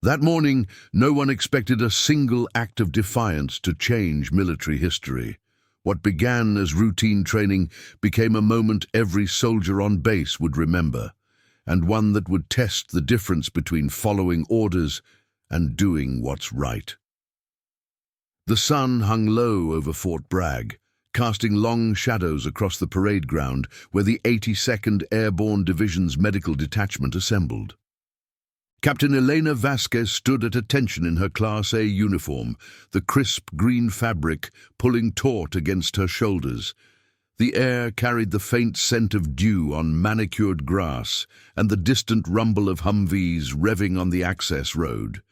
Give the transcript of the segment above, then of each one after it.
That morning, no one expected a single act of defiance to change military history. What began as routine training became a moment every soldier on base would remember, and one that would test the difference between following orders and doing what's right. The sun hung low over Fort Bragg, casting long shadows across the parade ground where the 82nd Airborne Division's medical detachment assembled. Captain Elena Vasquez stood at attention in her Class A uniform, the crisp green fabric pulling taut against her shoulders. The air carried the faint scent of dew on manicured grass and the distant rumble of Humvees revving on the access road.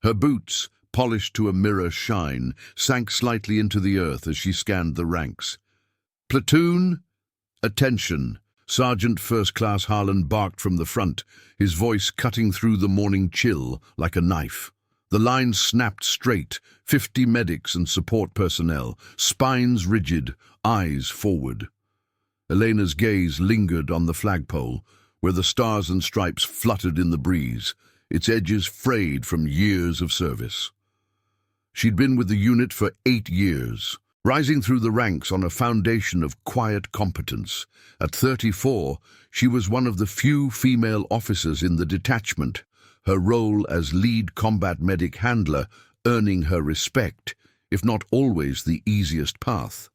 Her boots, polished to a mirror shine, sank slightly into the earth as she scanned the ranks. "Platoon, attention!" Sergeant First Class Harlan barked from the front, his voice cutting through the morning chill like a knife. The line snapped straight, 50 medics and support personnel, spines rigid, eyes forward. Elena's gaze lingered on the flagpole, where the stars and stripes fluttered in the breeze, its edges frayed from years of service. She'd been with the unit for 8 years, rising through the ranks on a foundation of quiet competence. At 34, she was one of the few female officers in the detachment, her role as lead combat medic handler earning her respect, if not always the easiest path.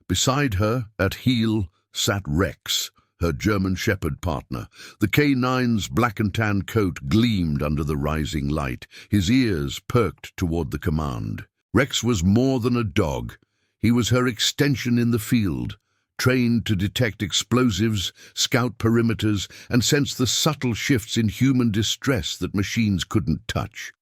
Beside her, at heel, sat Rex, her German Shepherd partner. The K9's black and tan coat gleamed under the rising light, his ears perked toward the command. Rex was more than a dog. He was her extension in the field, trained to detect explosives, scout perimeters, and sense the subtle shifts in human distress that machines couldn't touch.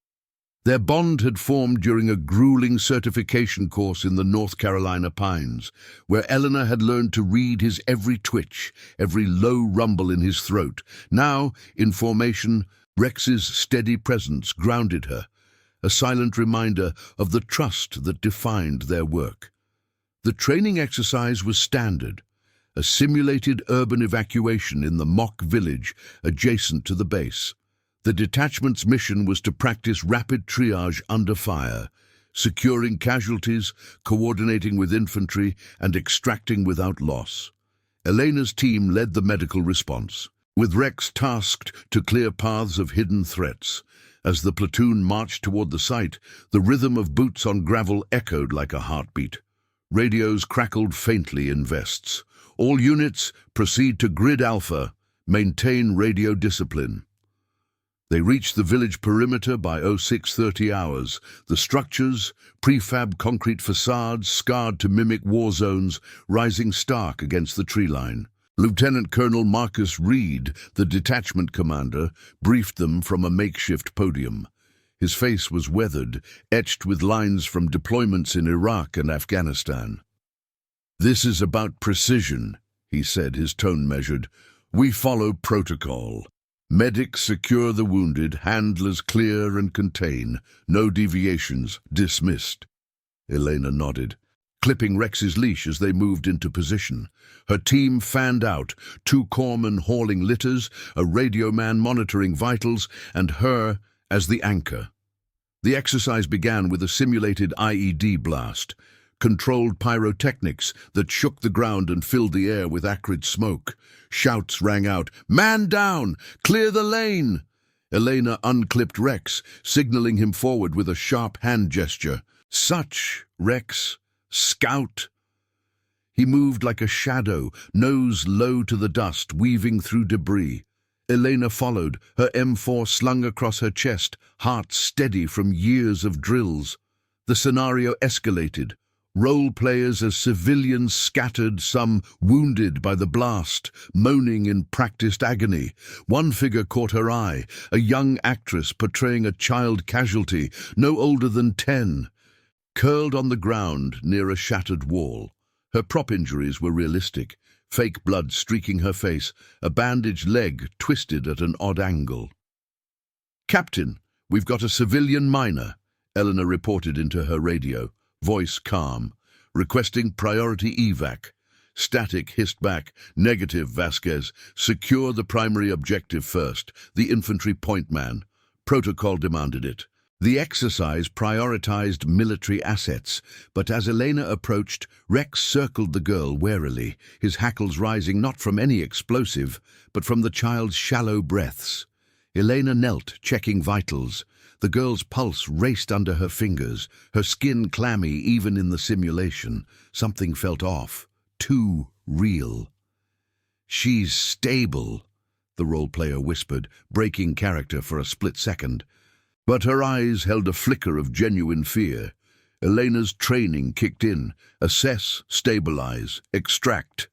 Their bond had formed during a grueling certification course in the North Carolina pines, where Eleanor had learned to read his every twitch, every low rumble in his throat. Now, in formation, Rex's steady presence grounded her, a silent reminder of the trust that defined their work. The training exercise was standard, a simulated urban evacuation in the mock village adjacent to the base. The detachment's mission was to practice rapid triage under fire, securing casualties, coordinating with infantry, and extracting without loss. Elena's team led the medical response, with Rex tasked to clear paths of hidden threats. As the platoon marched toward the site, the rhythm of boots on gravel echoed like a heartbeat. Radios crackled faintly in vests. "All units, proceed to Grid Alpha. Maintain radio discipline." They reached the village perimeter by 0630 hours. The structures, prefab concrete facades scarred to mimic war zones, rising stark against the tree line. Lieutenant Colonel Marcus Reed, the detachment commander, briefed them from a makeshift podium. His face was weathered, etched with lines from deployments in Iraq and Afghanistan. "This is about precision," he said, his tone measured. "We follow protocol. Medics secure the wounded, handlers clear and contain. No deviations, dismissed." Elena nodded, clipping Rex's leash as they moved into position. Her team fanned out, 2 corpsmen hauling litters, a radio man monitoring vitals, and her as the anchor. The exercise began with a simulated IED blast, controlled pyrotechnics that shook the ground and filled the air with acrid smoke. Shouts rang out, "Man down! Clear the lane!" Elena unclipped Rex, signaling him forward with a sharp hand gesture. "Such, Rex! Scout!" He moved like a shadow, nose low to the dust, weaving through debris. Elena followed, her M4 slung across her chest, heart steady from years of drills. The scenario escalated. Role players as civilians scattered, some wounded by the blast, moaning in practiced agony. One figure caught her eye, a young actress portraying a child casualty, no older than 10, curled on the ground near a shattered wall. Her prop injuries were realistic, fake blood streaking her face, a bandaged leg twisted at an odd angle. "Captain, we've got a civilian miner," Eleanor reported into her radio, voice calm, requesting priority evac. Static hissed back, "Negative, Vasquez. Secure the primary objective first, the infantry point man. Protocol demanded it. The exercise prioritized military assets, but as Elena approached, Rex circled the girl warily, his hackles rising not from any explosive, but from the child's shallow breaths. Elena knelt, checking vitals. The girl's pulse raced under her fingers, her skin clammy even in the simulation. Something felt off, too real. "She's stable," the role-player whispered, breaking character for a split second. But her eyes held a flicker of genuine fear. Elena's training kicked in. Assess, stabilize, extract.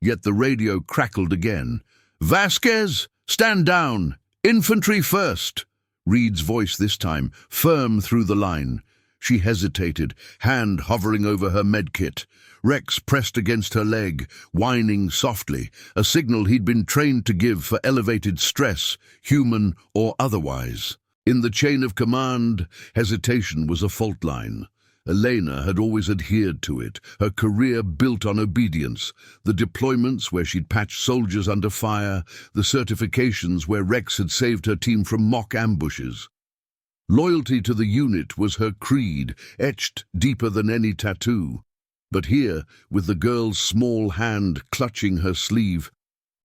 Yet the radio crackled again. "Vasquez, stand down! Infantry first!" Reed's voice this time, firm through the line. She hesitated, hand hovering over her medkit. Rex pressed against her leg, whining softly, a signal he'd been trained to give for elevated stress, human or otherwise. In the chain of command, hesitation was a fault line. Elena had always adhered to it, her career built on obedience, the deployments where she'd patched soldiers under fire, the certifications where Rex had saved her team from mock ambushes. Loyalty to the unit was her creed, etched deeper than any tattoo. But here, with the girl's small hand clutching her sleeve,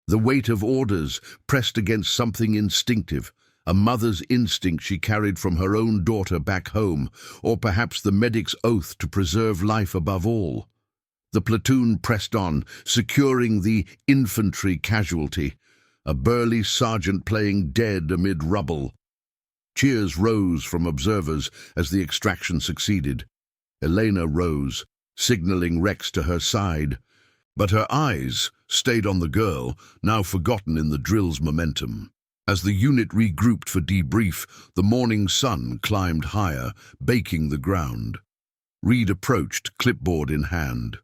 the weight of orders pressed against something instinctive, a mother's instinct she carried from her own daughter back home, or perhaps the medic's oath to preserve life above all. The platoon pressed on, securing the infantry casualty, a burly sergeant playing dead amid rubble. Cheers rose from observers as the extraction succeeded. Elena rose, signaling Rex to her side, but her eyes stayed on the girl, now forgotten in the drill's momentum. As the unit regrouped for debrief, the morning sun climbed higher, baking the ground. Reed approached, clipboard in hand.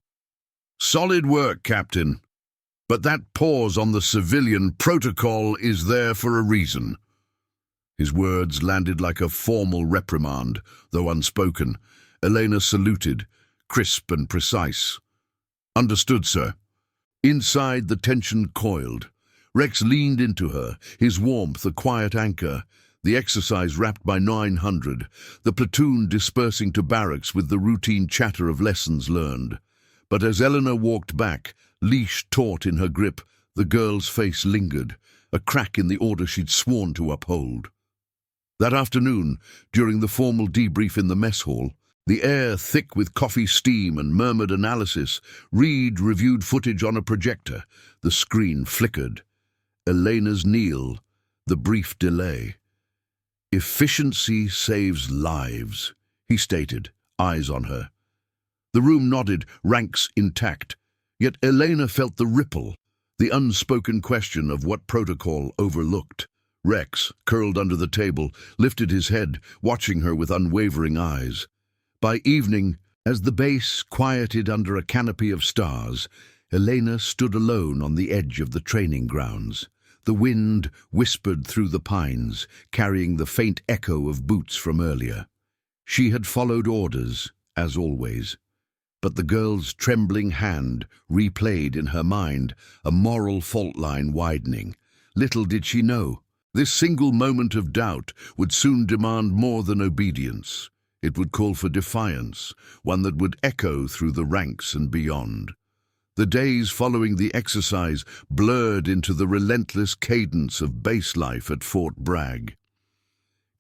"Solid work, Captain. But that pause on the civilian protocol is there for a reason." His words landed like a formal reprimand, though unspoken. Elena saluted, crisp and precise. "Understood, sir." Inside, the tension coiled. Rex leaned into her, his warmth a quiet anchor. The exercise wrapped by 900, the platoon dispersing to barracks with the routine chatter of lessons learned. But as Eleanor walked back, leash taut in her grip, the girl's face lingered, a crack in the order she'd sworn to uphold. That afternoon, during the formal debrief in the mess hall, the air thick with coffee steam and murmured analysis, Reed reviewed footage on a projector. The screen flickered. Elena's kneel, the brief delay. "Efficiency saves lives," he stated, eyes on her. The room nodded, ranks intact. Yet Elena felt the ripple, the unspoken question of what protocol overlooked. Rex, curled under the table, lifted his head, watching her with unwavering eyes. By evening, as the base quieted under a canopy of stars, Elena stood alone on the edge of the training grounds. The wind whispered through the pines, carrying the faint echo of boots from earlier. She had followed orders, as always. But the girl's trembling hand replayed in her mind, a moral fault line widening. Little did she know, this single moment of doubt would soon demand more than obedience. It would call for defiance, one that would echo through the ranks and beyond. The days following the exercise blurred into the relentless cadence of base life at Fort Bragg.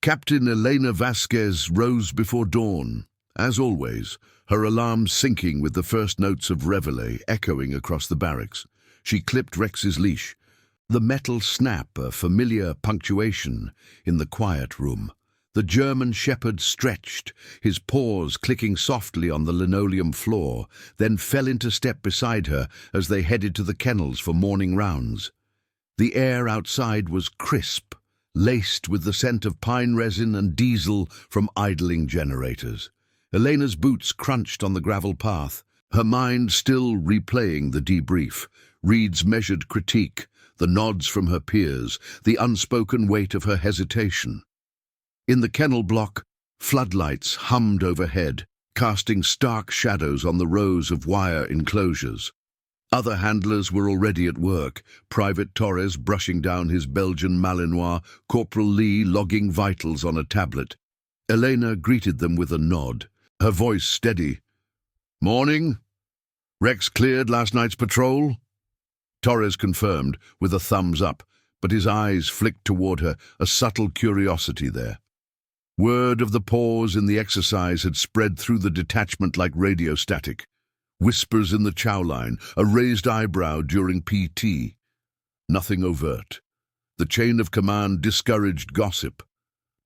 Captain Elena Vasquez rose before dawn, as always, her alarm syncing with the first notes of reveille echoing across the barracks. She clipped Rex's leash. The metal snap, a familiar punctuation in the quiet room. The German shepherd stretched, his paws clicking softly on the linoleum floor, then fell into step beside her as they headed to the kennels for morning rounds. The air outside was crisp, laced with the scent of pine resin and diesel from idling generators. Elena's boots crunched on the gravel path, her mind still replaying the debrief, Reed's measured critique, the nods from her peers, the unspoken weight of her hesitation. In the kennel block, floodlights hummed overhead, casting stark shadows on the rows of wire enclosures. Other handlers were already at work, Private Torres brushing down his Belgian Malinois, Corporal Lee logging vitals on a tablet. Elena greeted them with a nod, her voice steady. "Morning. Rex cleared last night's patrol?" Torres confirmed, with a thumbs up, but his eyes flicked toward her, a subtle curiosity there. Word of the pause in the exercise had spread through the detachment like radio static. Whispers in the chow line, a raised eyebrow during PT. Nothing overt. The chain of command discouraged gossip.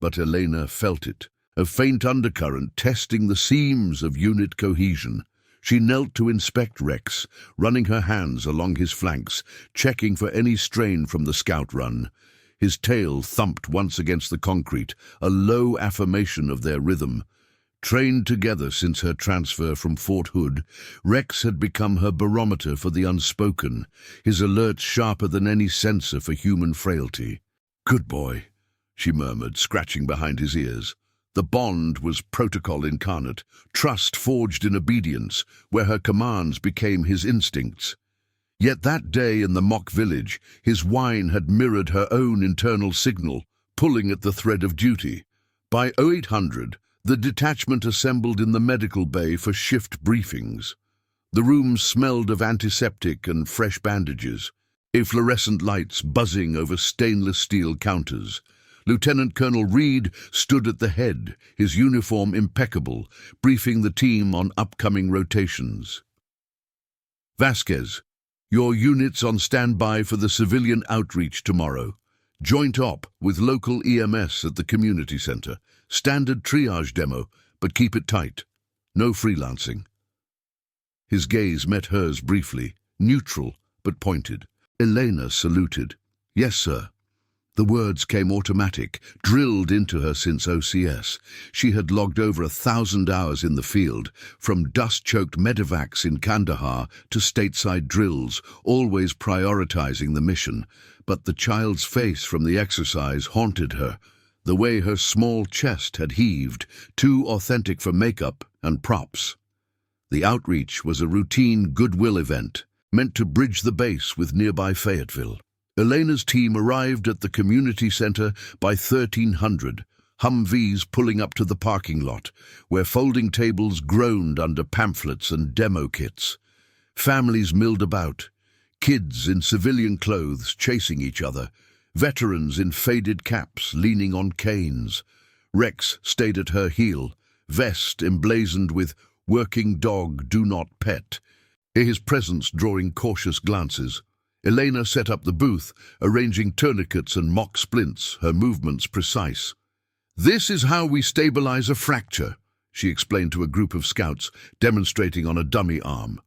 But Elena felt it, a faint undercurrent testing the seams of unit cohesion. She knelt to inspect Rex, running her hands along his flanks, checking for any strain from the scout run. His tail thumped once against the concrete, a low affirmation of their rhythm. Trained together since her transfer from Fort Hood, Rex had become her barometer for the unspoken, his alerts sharper than any sensor for human frailty. "Good boy," she murmured, scratching behind his ears. The bond was protocol incarnate, trust forged in obedience, where her commands became his instincts. Yet that day in the mock village, his whine had mirrored her own internal signal, pulling at the thread of duty. By 0800, the detachment assembled in the medical bay for shift briefings. The rooms smelled of antiseptic and fresh bandages, fluorescent lights buzzing over stainless steel counters. Lieutenant Colonel Reed stood at the head, his uniform impeccable, briefing the team on upcoming rotations. "Vasquez, your unit's on standby for the civilian outreach tomorrow. Joint op with local EMS at the community center. Standard triage demo, but keep it tight. No freelancing." His gaze met hers briefly, neutral but pointed. Elena saluted. "Yes, sir." The words came automatic, drilled into her since OCS. She had logged over 1,000 hours in the field, from dust-choked medevacs in Kandahar to stateside drills, always prioritizing the mission. But the child's face from the exercise haunted her, the way her small chest had heaved, too authentic for makeup and props. The outreach was a routine goodwill event, meant to bridge the base with nearby Fayetteville. Elena's team arrived at the community center by 1300, Humvees pulling up to the parking lot, where folding tables groaned under pamphlets and demo kits. Families milled about, kids in civilian clothes chasing each other, veterans in faded caps leaning on canes. Rex stayed at her heel, vest emblazoned with "Working dog, do not pet," his presence drawing cautious glances. Elena set up the booth, arranging tourniquets and mock splints, her movements precise. "This is how we stabilize a fracture," she explained to a group of scouts, demonstrating on a dummy arm.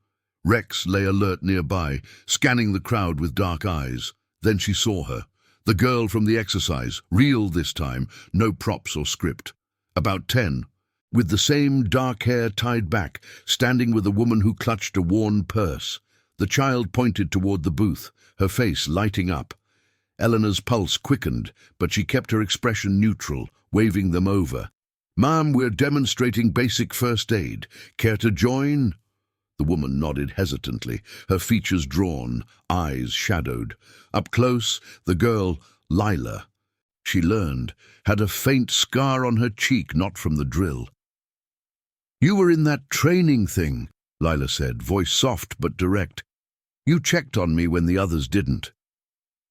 Rex lay alert nearby, scanning the crowd with dark eyes. Then she saw her, the girl from the exercise, real this time, no props or script. About 10, with the same dark hair tied back, standing with a woman who clutched a worn purse. The child pointed toward the booth, her face lighting up. Eleanor's pulse quickened, but she kept her expression neutral, waving them over. "Ma'am, we're demonstrating basic first aid. Care to join?" The woman nodded hesitantly, her features drawn, eyes shadowed. Up close, the girl, Lila, she learned, had a faint scar on her cheek, not from the drill. "You were in that training thing," Lila said, voice soft but direct. "You checked on me when the others didn't."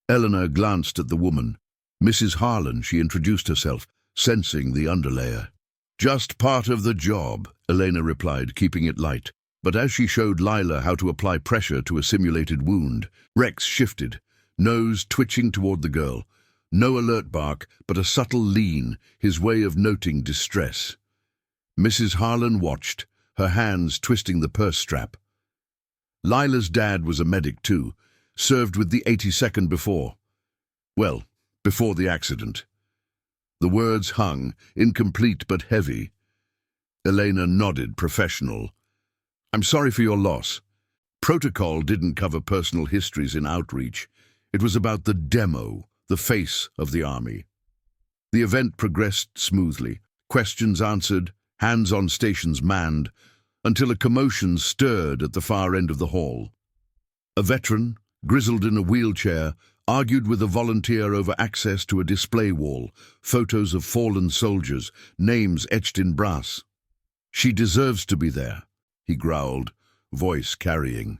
Eleanor glanced at the woman. "Mrs. Harlan," she introduced herself, sensing the underlayer. "Just part of the job," Elena replied, keeping it light. But as she showed Lila how to apply pressure to a simulated wound, Rex shifted, nose twitching toward the girl. No alert bark, but a subtle lean, his way of noting distress. Mrs. Harlan watched, her hands twisting the purse strap. Lila's dad was a medic too, served with the 82nd before. Well, before the accident. The words hung, incomplete but heavy. Elena nodded, professional. "I'm sorry for your loss. Protocol didn't cover personal histories in outreach. It was about the demo, the face of the army." The event progressed smoothly, questions answered, hands on stations manned, until a commotion stirred at the far end of the hall. A veteran, grizzled in a wheelchair, argued with a volunteer over access to a display wall, photos of fallen soldiers, names etched in brass. "She deserves to be there," he growled, voice carrying.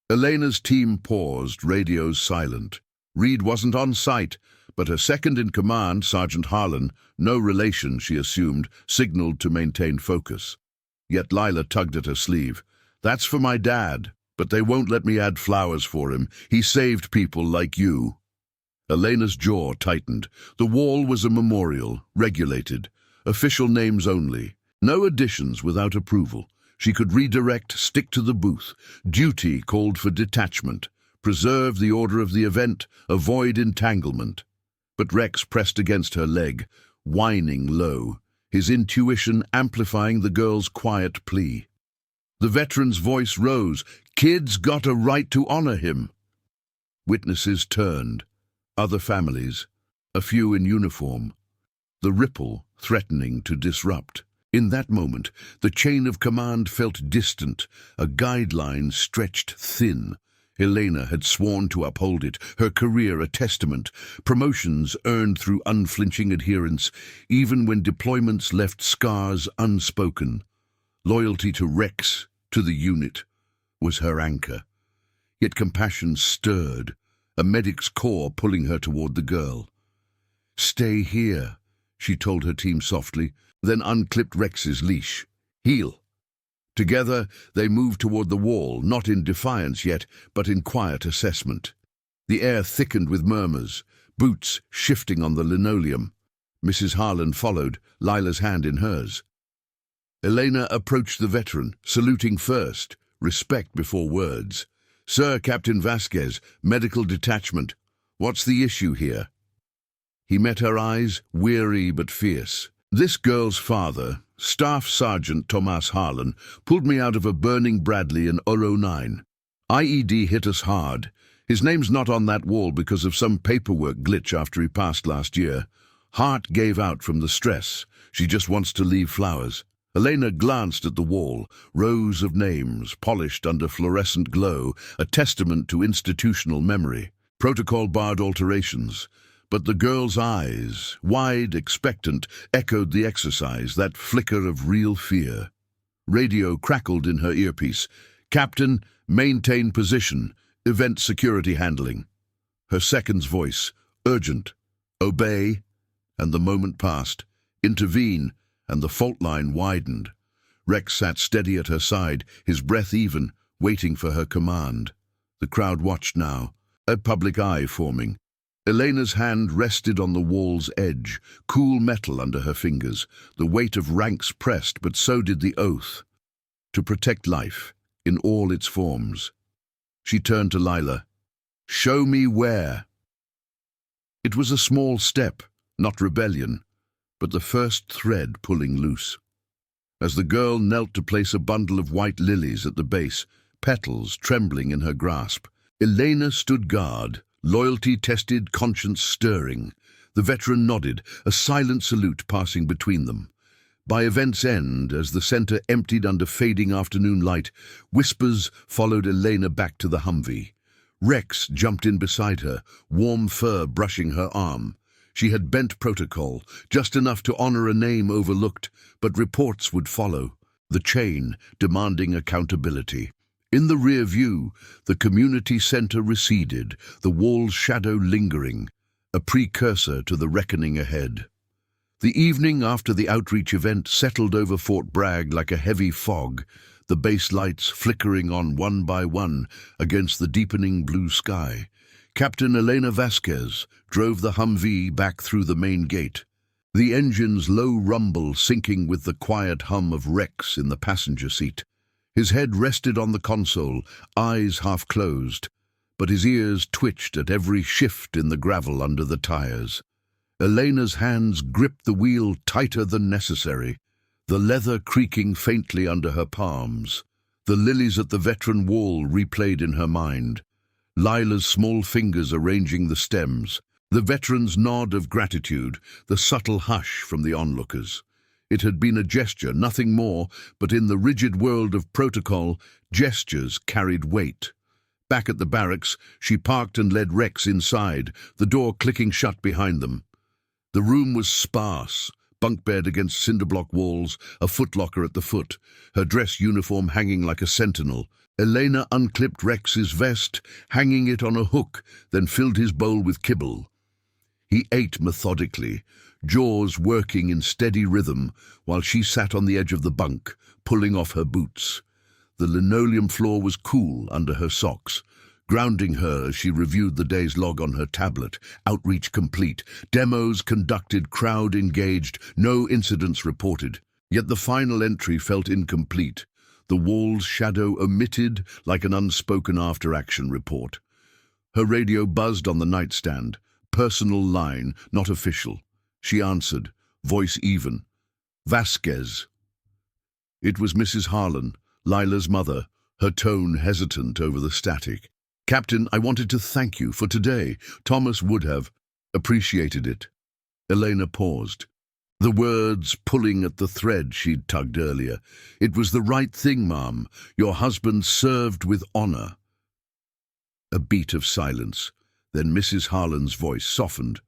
Elena's team paused, radios silent. Reed wasn't on site, but her second-in-command, Sergeant Harlan, no relation, she assumed, signaled to maintain focus. Yet Lila tugged at her sleeve. "That's for my dad, but they won't let me add flowers for him. He saved people like you." Elena's jaw tightened. The wall was a memorial, regulated, official names only. No additions without approval. She could redirect, stick to the booth. Duty called for detachment. Preserve the order of the event, avoid entanglement. But Rex pressed against her leg, whining low, his intuition amplifying the girl's quiet plea. The veteran's voice rose. "Kid's got a right to honor him." Witnesses turned. Other families, a few in uniform. The ripple threatening to disrupt. In that moment, the chain of command felt distant, a guideline stretched thin. Elena had sworn to uphold it, her career a testament, promotions earned through unflinching adherence, even when deployments left scars unspoken. Loyalty to Rex, to the unit, was her anchor. Yet compassion stirred, a medic's core pulling her toward the girl. "Stay here," she told her team softly, then unclipped Rex's leash. "Heal." Together, they moved toward the wall, not in defiance yet, but in quiet assessment. The air thickened with murmurs, boots shifting on the linoleum. Mrs. Harlan followed, Lila's hand in hers. Elena approached the veteran, saluting first, respect before words. "Sir, Captain Vasquez, medical detachment. What's the issue here?" He met her eyes, weary but fierce. "This girl's father, Staff Sergeant Tomas Harlan, pulled me out of a burning Bradley in Oro 9. IED hit us hard. His name's not on that wall because of some paperwork glitch after he passed last year. Heart gave out from the stress. She just wants to leave flowers." Elena glanced at the wall, rows of names, polished under fluorescent glow, a testament to institutional memory. Protocol-barred alterations. But the girl's eyes, wide, expectant, echoed the exercise, that flicker of real fear. Radio crackled in her earpiece. "Captain, maintain position. Event security handling." Her second's voice, urgent. "Obey." And the moment passed. "Intervene." And the fault line widened. Rex sat steady at her side, his breath even, waiting for her command. The crowd watched now, a public eye forming. Elena's hand rested on the wall's edge, cool metal under her fingers, the weight of ranks pressed, but so did the oath. To protect life, in all its forms. She turned to Lila. "Show me where." It was a small step, not rebellion, but the first thread pulling loose. As the girl knelt to place a bundle of white lilies at the base, petals trembling in her grasp, Elena stood guard, loyalty tested, conscience stirring. The veteran nodded, a silent salute passing between them. By event's end, as the center emptied under fading afternoon light, whispers followed Elena back to the Humvee. Rex jumped in beside her, warm fur brushing her arm. She had bent protocol, just enough to honor a name overlooked, but reports would follow, the chain demanding accountability. In the rear view, the community center receded, the wall's shadow lingering, a precursor to the reckoning ahead. The evening after the outreach event settled over Fort Bragg like a heavy fog, the base lights flickering on one by one against the deepening blue sky. Captain Elena Vasquez drove the Humvee back through the main gate, the engine's low rumble syncing with the quiet hum of Rex in the passenger seat. His head rested on the console, eyes half closed, but his ears twitched at every shift in the gravel under the tires. Elena's hands gripped the wheel tighter than necessary, the leather creaking faintly under her palms. The lilies at the veteran wall replayed in her mind. Lila's small fingers arranging the stems, the veteran's nod of gratitude, the subtle hush from the onlookers. It had been a gesture, nothing more, but in the rigid world of protocol, gestures carried weight. Back at the barracks, she parked and led Rex inside, the door clicking shut behind them. The room was sparse, bunk bed against cinder-block walls, a footlocker at the foot, her dress uniform hanging like a sentinel. Elena unclipped Rex's vest, hanging it on a hook, then filled his bowl with kibble. He ate methodically, jaws working in steady rhythm, while she sat on the edge of the bunk, pulling off her boots. The linoleum floor was cool under her socks, grounding her as she reviewed the day's log on her tablet. Outreach complete, demos conducted, crowd engaged, no incidents reported. Yet the final entry felt incomplete, the wall's shadow omitted like an unspoken after-action report. Her radio buzzed on the nightstand, personal line, not official. She answered, voice even. Vasquez. It was Mrs. Harlan, Lila's mother, her tone hesitant over the static. Captain, I wanted to thank you for today. Thomas would have appreciated it. Elena paused, the words pulling at the thread she'd tugged earlier. It was the right thing, Ma'am. Your husband served with honor. A beat of silence. Then Mrs. Harlan's voice softened.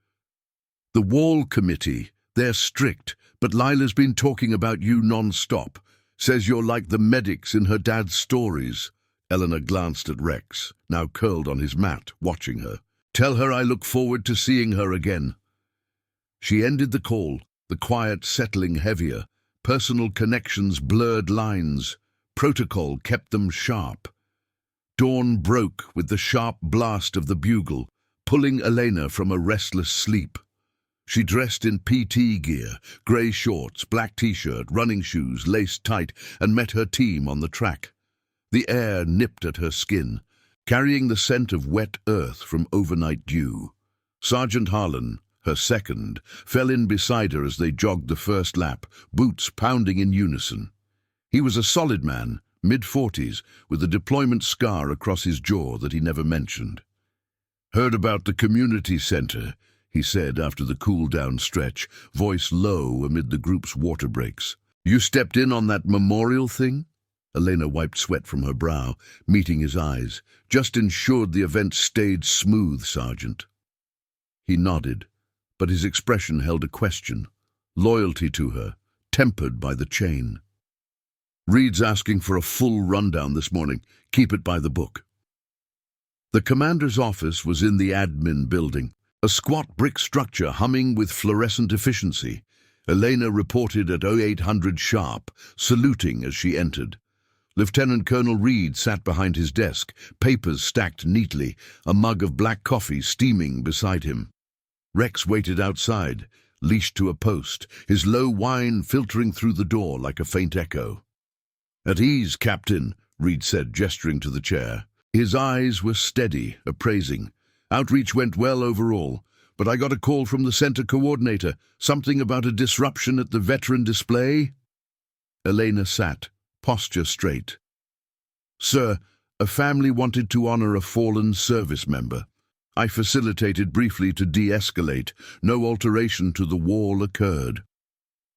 The Wall Committee, they're strict, but Lila's been talking about you non-stop. Says you're like the medics in her dad's stories. Eleanor glanced at Rex, now curled on his mat, watching her. Tell her I look forward to seeing her again. She ended the call, the quiet settling heavier. Personal connections blurred lines. Protocol kept them sharp. Dawn broke with the sharp blast of the bugle, pulling Elena from a restless sleep. She dressed in PT gear, grey shorts, black t-shirt, running shoes laced tight, and met her team on the track. The air nipped at her skin, carrying the scent of wet earth from overnight dew. Sergeant Harlan, her second, fell in beside her as they jogged the first lap, boots pounding in unison. He was a solid man, mid-40s, with a deployment scar across his jaw that he never mentioned. Heard about the community center, he said after the cool-down stretch, voice low amid the group's water breaks. You stepped in on that memorial thing? Elena wiped sweat from her brow, meeting his eyes. Just ensured the event stayed smooth, Sergeant. He nodded, but his expression held a question. Loyalty to her, tempered by the chain. Reed's asking for a full rundown this morning. Keep it by the book. The commander's office was in the admin building, a squat brick structure humming with fluorescent efficiency. Elena reported at 0800 sharp, saluting as she entered. Lieutenant Colonel Reed sat behind his desk, papers stacked neatly, a mug of black coffee steaming beside him. Rex waited outside, leashed to a post, his low whine filtering through the door like a faint echo. At ease, Captain, Reed said, gesturing to the chair. His eyes were steady, appraising. Outreach went well overall, but I got a call from the center coordinator, something about a disruption at the veteran display. Elena sat, posture straight. Sir, a family wanted to honor a fallen service member. I facilitated briefly to de-escalate. No alteration to the wall occurred.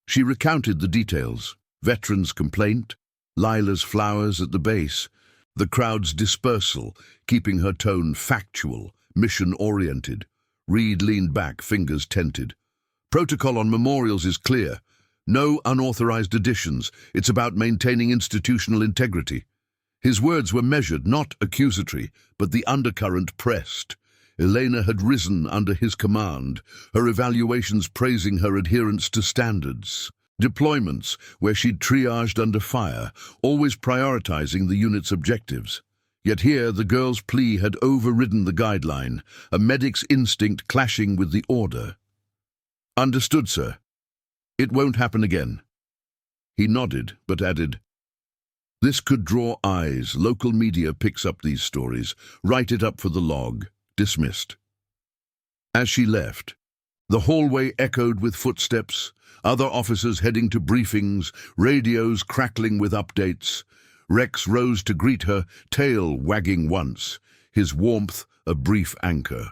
She recounted the details. Veteran's complaint, Lila's flowers at the base, the crowd's dispersal, keeping her tone factual, mission-oriented. Reed leaned back, fingers tented. Protocol on memorials is clear. No unauthorized additions. It's about maintaining institutional integrity. His words were measured, not accusatory, but the undercurrent pressed. Elena had risen under his command, her evaluations praising her adherence to standards. Deployments, where she'd triaged under fire, always prioritizing the unit's objectives. Yet here the girl's plea had overridden the guideline, a medic's instinct clashing with the order. Understood, sir. It won't happen again. He nodded, but added, This could draw eyes. Local media picks up these stories. Write it up for the log. Dismissed. As she left, the hallway echoed with footsteps, other officers heading to briefings, radios crackling with updates. Rex rose to greet her, tail wagging once, his warmth a brief anchor.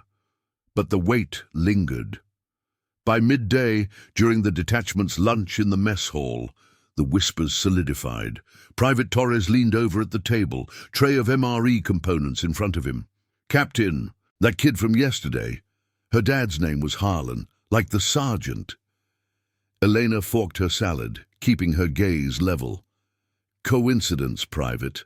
But the weight lingered. By midday, during the detachment's lunch in the mess hall, The whispers solidified. Private Torres leaned over at the table, tray of MRE components in front of him. "Captain, that kid from yesterday. Her dad's name was Harlan, like the sergeant." Elena forked her salad, keeping her gaze level. "Coincidence, Private."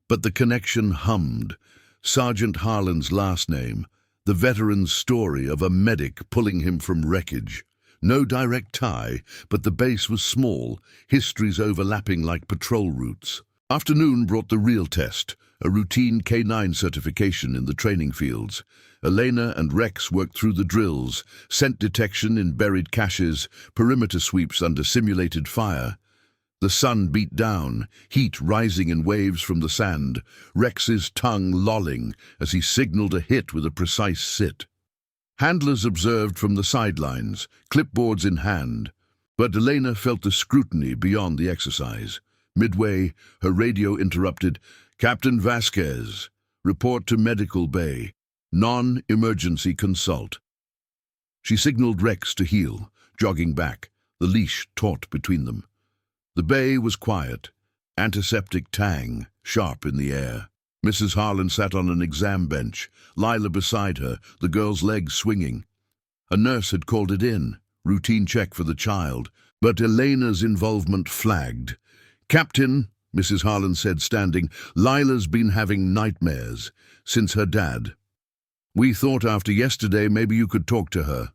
But the connection hummed. Sergeant Harlan's last name, the veteran's story of a medic pulling him from wreckage. No direct tie, but the base was small, histories overlapping like patrol routes. Afternoon brought the real test, a routine K9 certification in the training fields. Elena and Rex worked through the drills, scent detection in buried caches, perimeter sweeps under simulated fire. The sun beat down, heat rising in waves from the sand, Rex's tongue lolling as he signaled a hit with a precise sit. Handlers observed from the sidelines, clipboards in hand, but Elena felt the scrutiny beyond the exercise. Midway, her radio interrupted. "Captain Vasquez, report to Medical Bay. Non-emergency consult." She signaled Rex to heel, jogging back, the leash taut between them. The bay was quiet, antiseptic tang, sharp in the air. Mrs. Harlan sat on an exam bench, Lila beside her, the girl's legs swinging. A nurse had called it in, routine check for the child, but Elena's involvement flagged. "Captain," Mrs. Harlan said, standing, "Lila's been having nightmares since her dad. We thought after yesterday maybe you could talk to her."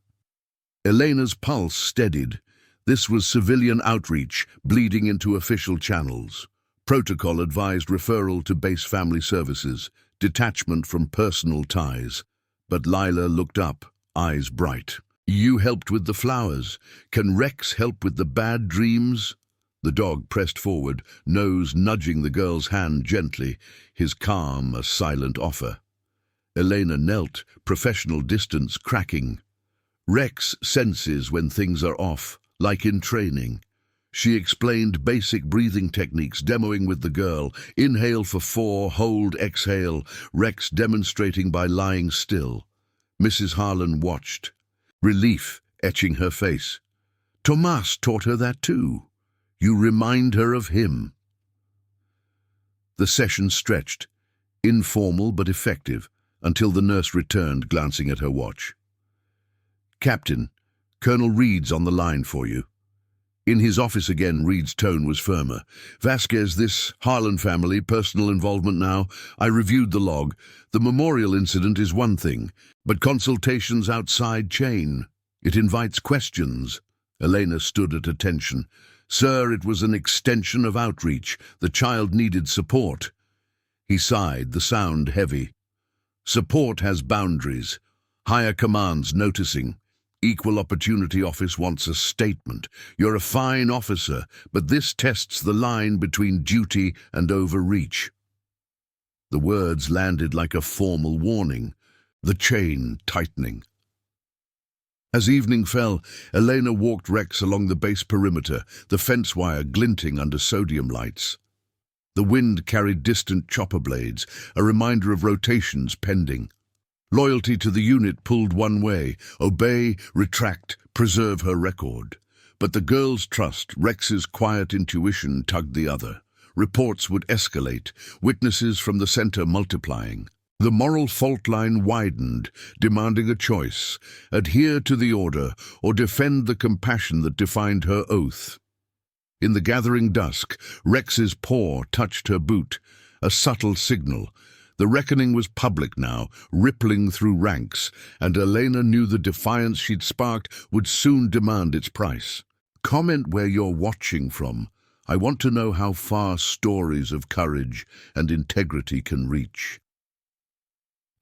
Elena's pulse steadied. This was civilian outreach, bleeding into official channels. Protocol advised referral to base family services, detachment from personal ties. But Lila looked up, eyes bright. "You helped with the flowers. Can Rex help with the bad dreams?" The dog pressed forward, nose nudging the girl's hand gently, his calm a silent offer. Elena knelt, professional distance cracking. "Rex senses when things are off, like in training." She explained basic breathing techniques, demoing with the girl. Inhale for 4, hold, exhale, Rex demonstrating by lying still. Mrs. Harlan watched, relief etching her face. "Tomas taught her that too. You remind her of him." The session stretched, informal but effective, until the nurse returned, glancing at her watch. "Captain, Colonel Reed's on the line for you." In his office again, Reed's tone was firmer. "Vasquez, this Harlan family, personal involvement now. I reviewed the log. The memorial incident is one thing, but consultations outside chain. It invites questions." Elena stood at attention. "Sir, it was an extension of outreach. The child needed support." He sighed, the sound heavy. "Support has boundaries. Higher command's noticing. Equal Opportunity Office wants a statement. You're a fine officer, but this tests the line between duty and overreach." The words landed like a formal warning, the chain tightening. As evening fell, Elena walked Rex along the base perimeter, the fence wire glinting under sodium lights. The wind carried distant chopper blades, a reminder of rotations pending. Loyalty to the unit pulled one way, obey, retract, preserve her record. But the girl's trust, Rex's quiet intuition, tugged the other. Reports would escalate, witnesses from the center multiplying. The moral fault line widened, demanding a choice: adhere to the order or defend the compassion that defined her oath. In the gathering dusk, Rex's paw touched her boot, a subtle signal. The reckoning was public now, rippling through ranks, and Elena knew the defiance she'd sparked would soon demand its price. "Comment where you're watching from. I want to know how far stories of courage and integrity can reach."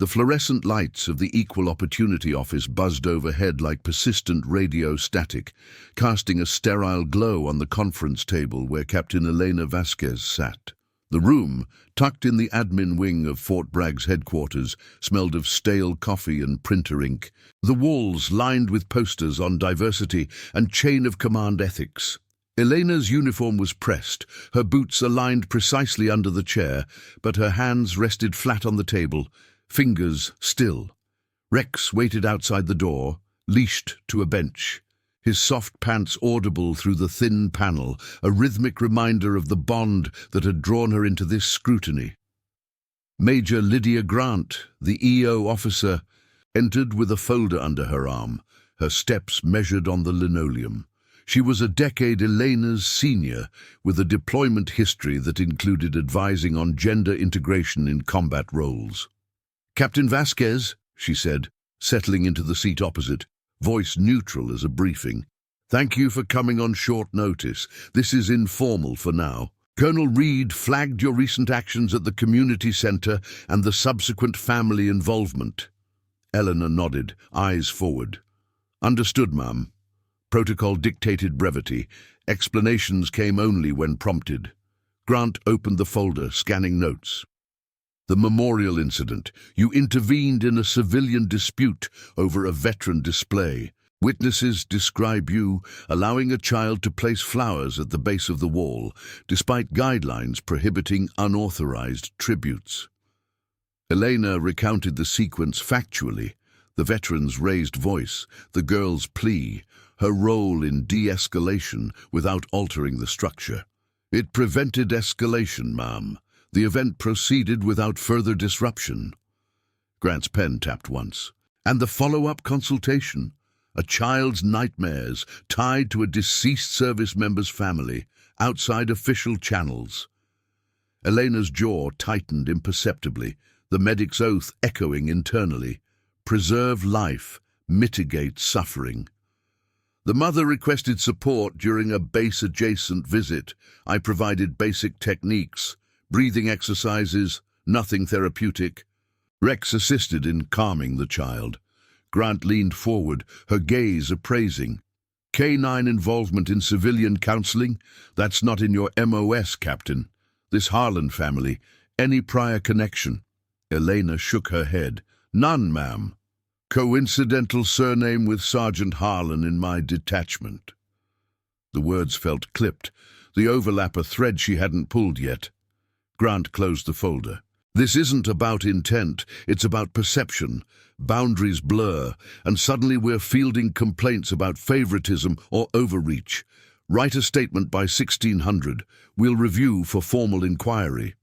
The fluorescent lights of the Equal Opportunity Office buzzed overhead like persistent radio static, casting a sterile glow on the conference table where Captain Elena Vasquez sat. The room, tucked in the admin wing of Fort Bragg's headquarters, smelled of stale coffee and printer ink. The walls lined with posters on diversity and chain of command ethics. Elena's uniform was pressed, her boots aligned precisely under the chair, but her hands rested flat on the table, fingers still. Rex waited outside the door, leashed to a bench. his soft pants audible through the thin panel, a rhythmic reminder of the bond that had drawn her into this scrutiny. Major Lydia Grant, the EO officer, entered with a folder under her arm, her steps measured on the linoleum. She was a decade Elena's senior, with a deployment history that included advising on gender integration in combat roles. "Captain Vasquez," she said, settling into the seat opposite, voice neutral as a briefing. "Thank you for coming on short notice. This is informal for now. Colonel Reed flagged your recent actions at the community center and the subsequent family involvement." Eleanor nodded, eyes forward. "Understood, ma'am." Protocol dictated brevity. Explanations came only when prompted. Grant opened the folder, scanning notes. "The memorial incident. You intervened in a civilian dispute over a veteran display. Witnesses describe you allowing a child to place flowers at the base of the wall, despite guidelines prohibiting unauthorized tributes." Elena recounted the sequence factually: the veteran's raised voice, the girl's plea, her role in de-escalation without altering the structure. "It prevented escalation, ma'am. The event proceeded without further disruption." Grant's pen tapped once. "And the follow-up consultation? A child's nightmares tied to a deceased service member's family, outside official channels." Elena's jaw tightened imperceptibly, the medic's oath echoing internally. "Preserve life, mitigate suffering." "The mother requested support during a base-adjacent visit. I provided basic techniques, breathing exercises, nothing therapeutic." Rex assisted in calming the child. Grant leaned forward, her gaze appraising. "Canine involvement in civilian counseling? That's not in your MOS, Captain. This Harlan family, any prior connection?" Elena shook her head. "None, ma'am. Coincidental surname with Sergeant Harlan in my detachment." The words felt clipped, the overlap a thread she hadn't pulled yet. Grant closed the folder. "This isn't about intent, it's about perception. Boundaries blur, and suddenly we're fielding complaints about favoritism or overreach. Write a statement by 1600. We'll review for formal inquiry."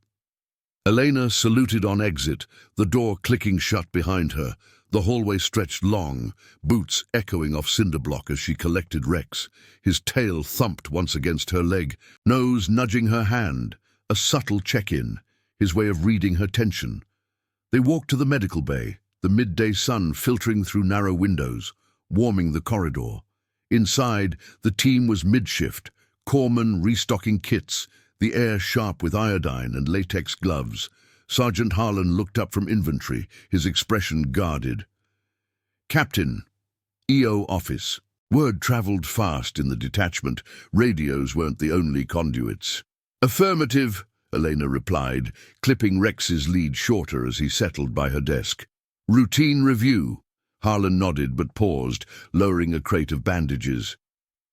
Elena saluted on exit, the door clicking shut behind her. The hallway stretched long, boots echoing off cinder block as she collected Rex. His tail thumped once against her leg, nose nudging her hand. A subtle check-in, his way of reading her tension. They walked to the medical bay, the midday sun filtering through narrow windows, warming the corridor. Inside, the team was mid-shift, corpsmen restocking kits, the air sharp with iodine and latex gloves. Sergeant Harlan looked up from inventory, his expression guarded. "Captain, EO office." Word traveled fast in the detachment. Radios weren't the only conduits. "Affirmative," Elena replied, clipping Rex's lead shorter as he settled by her desk. "Routine review." Harlan nodded but paused, lowering a crate of bandages.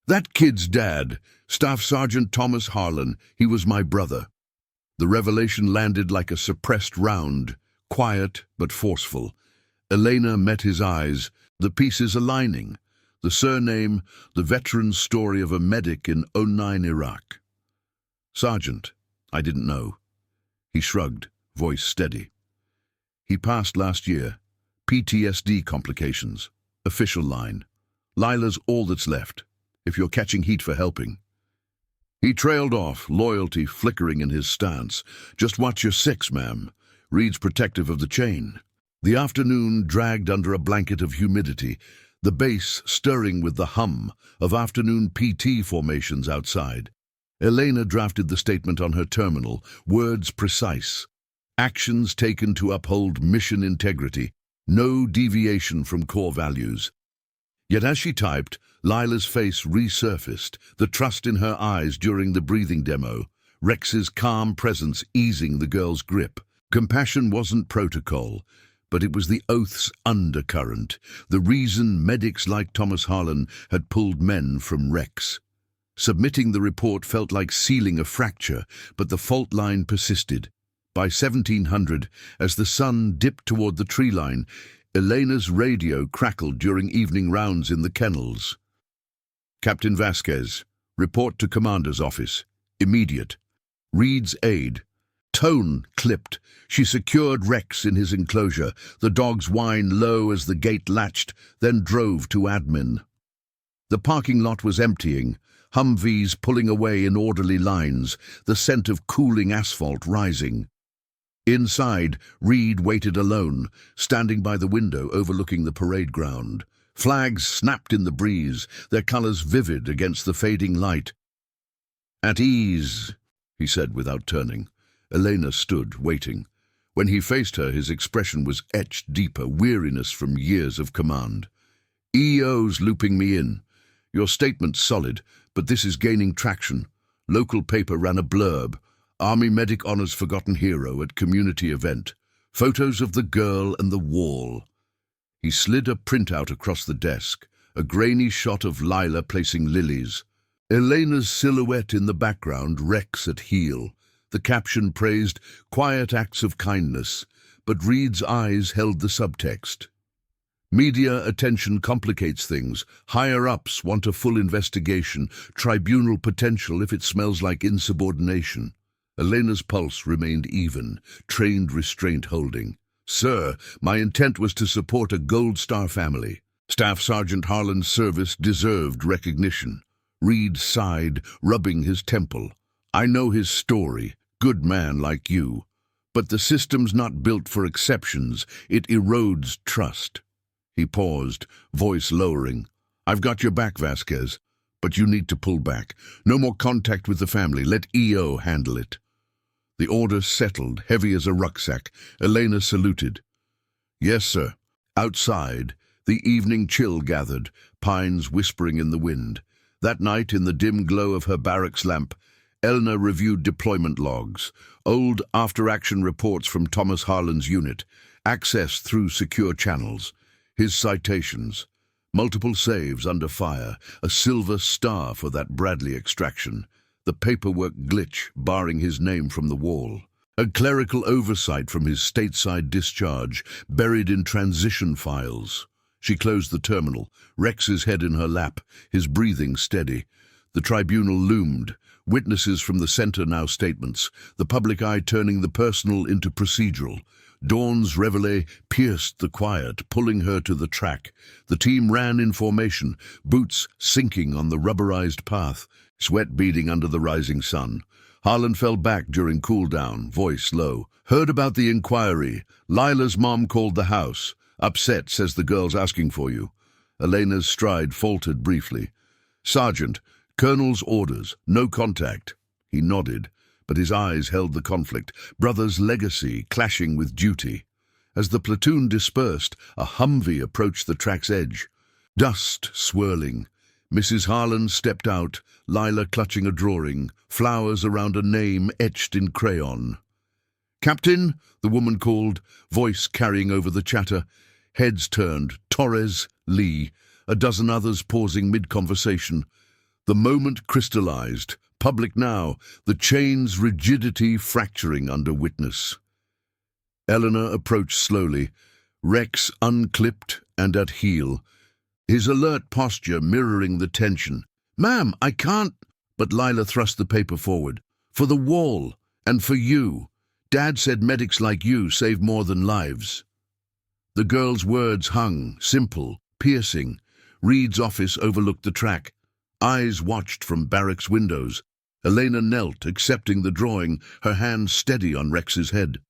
"That kid's dad, Staff Sergeant Thomas Harlan, he was my brother." The revelation landed like a suppressed round, quiet but forceful. Elena met his eyes, the pieces aligning. The surname, the veteran's story of a medic in 09 Iraq. "Sergeant, I didn't know." He shrugged, voice steady. "He passed last year. PTSD complications. Official line. Lila's all that's left, if you're catching heat for helping." He trailed off, loyalty flickering in his stance. "Just watch your six, ma'am." Reed's protective of the chain. The afternoon dragged under a blanket of humidity, the base stirring with the hum of afternoon PT formations outside. Elena drafted the statement on her terminal, words precise. Actions taken to uphold mission integrity, no deviation from core values. Yet as she typed, Lila's face resurfaced, the trust in her eyes during the breathing demo, Rex's calm presence easing the girl's grip. Compassion wasn't protocol, but it was the oath's undercurrent, the reason medics like Thomas Harlan had pulled men from Rex. Submitting the report felt like sealing a fracture, but the fault line persisted. By 1700, as the sun dipped toward the tree line, Elena's radio crackled during evening rounds in the kennels. Captain Vasquez, report to Commander's office. Immediate. Reed's aide. Tone clipped. She secured Rex in his enclosure. The dogs whined low as the gate latched, then drove to admin. The parking lot was emptying, Humvees pulling away in orderly lines, the scent of cooling asphalt rising. Inside, Reed waited alone, standing by the window overlooking the parade ground. Flags snapped in the breeze, their colors vivid against the fading light. "At ease," he said without turning. Elena stood, waiting. When he faced her, his expression was etched deeper, weariness from years of command. "EO's looping me in. Your statement's solid, but this is gaining traction. Local paper ran a blurb. Army medic honors forgotten hero at community event. Photos of the girl and the wall." He slid a printout across the desk, a grainy shot of Lila placing lilies. Elena's silhouette in the background, Rex at heel. The caption praised quiet acts of kindness, but Reed's eyes held the subtext. Media attention complicates things. Higher-ups want a full investigation, tribunal potential if it smells like insubordination. Elena's pulse remained even, trained restraint holding. "Sir, my intent was to support a Gold Star family. Staff Sergeant Harlan's service deserved recognition." Reed sighed, rubbing his temple. "I know his story, good man like you. But the system's not built for exceptions, it erodes trust." He paused, voice lowering. "I've got your back, Vasquez, but you need to pull back. No more contact with the family, let EO handle it." The order settled, heavy as a rucksack. Elena saluted. "Yes, sir." Outside, the evening chill gathered, pines whispering in the wind. That night, in the dim glow of her barracks lamp, Elena reviewed deployment logs, old after-action reports from Thomas Harlan's unit, accessed through secure channels. His citations, multiple saves under fire, a silver star for that Bradley extraction, the paperwork glitch barring his name from the wall, a clerical oversight from his stateside discharge buried in transition files. She closed the terminal, Rex's head in her lap, his breathing steady. The tribunal loomed, witnesses from the center now statements, the public eye turning the personal into procedural. Dawn's reveille pierced the quiet, pulling her to the track. The team ran in formation, boots sinking on the rubberized path, sweat beading under the rising sun. Harlan fell back during cool-down, voice low. "Heard about the inquiry. Lila's mom called the house. Upset, says the girl's asking for you." Elena's stride faltered briefly. "Sergeant, Colonel's orders, no contact." He nodded, but his eyes held the conflict, brother's legacy clashing with duty. As the platoon dispersed, a Humvee approached the track's edge. Dust swirling. Mrs. Harlan stepped out, Lila clutching a drawing, flowers around a name etched in crayon. "Captain," the woman called, voice carrying over the chatter. Heads turned, Torres, Lee, a dozen others pausing mid-conversation. The moment crystallized, public now, the chain's rigidity fracturing under witness. Eleanor approached slowly, Rex unclipped and at heel, his alert posture mirroring the tension. "Ma'am, I can't—" But Lila thrust the paper forward. "For the wall, and for you. Dad said medics like you save more than lives." The girl's words hung, simple, piercing. Reed's office overlooked the track. Eyes watched from barracks windows. Elena knelt, accepting the drawing, her hand steady on Rex's head.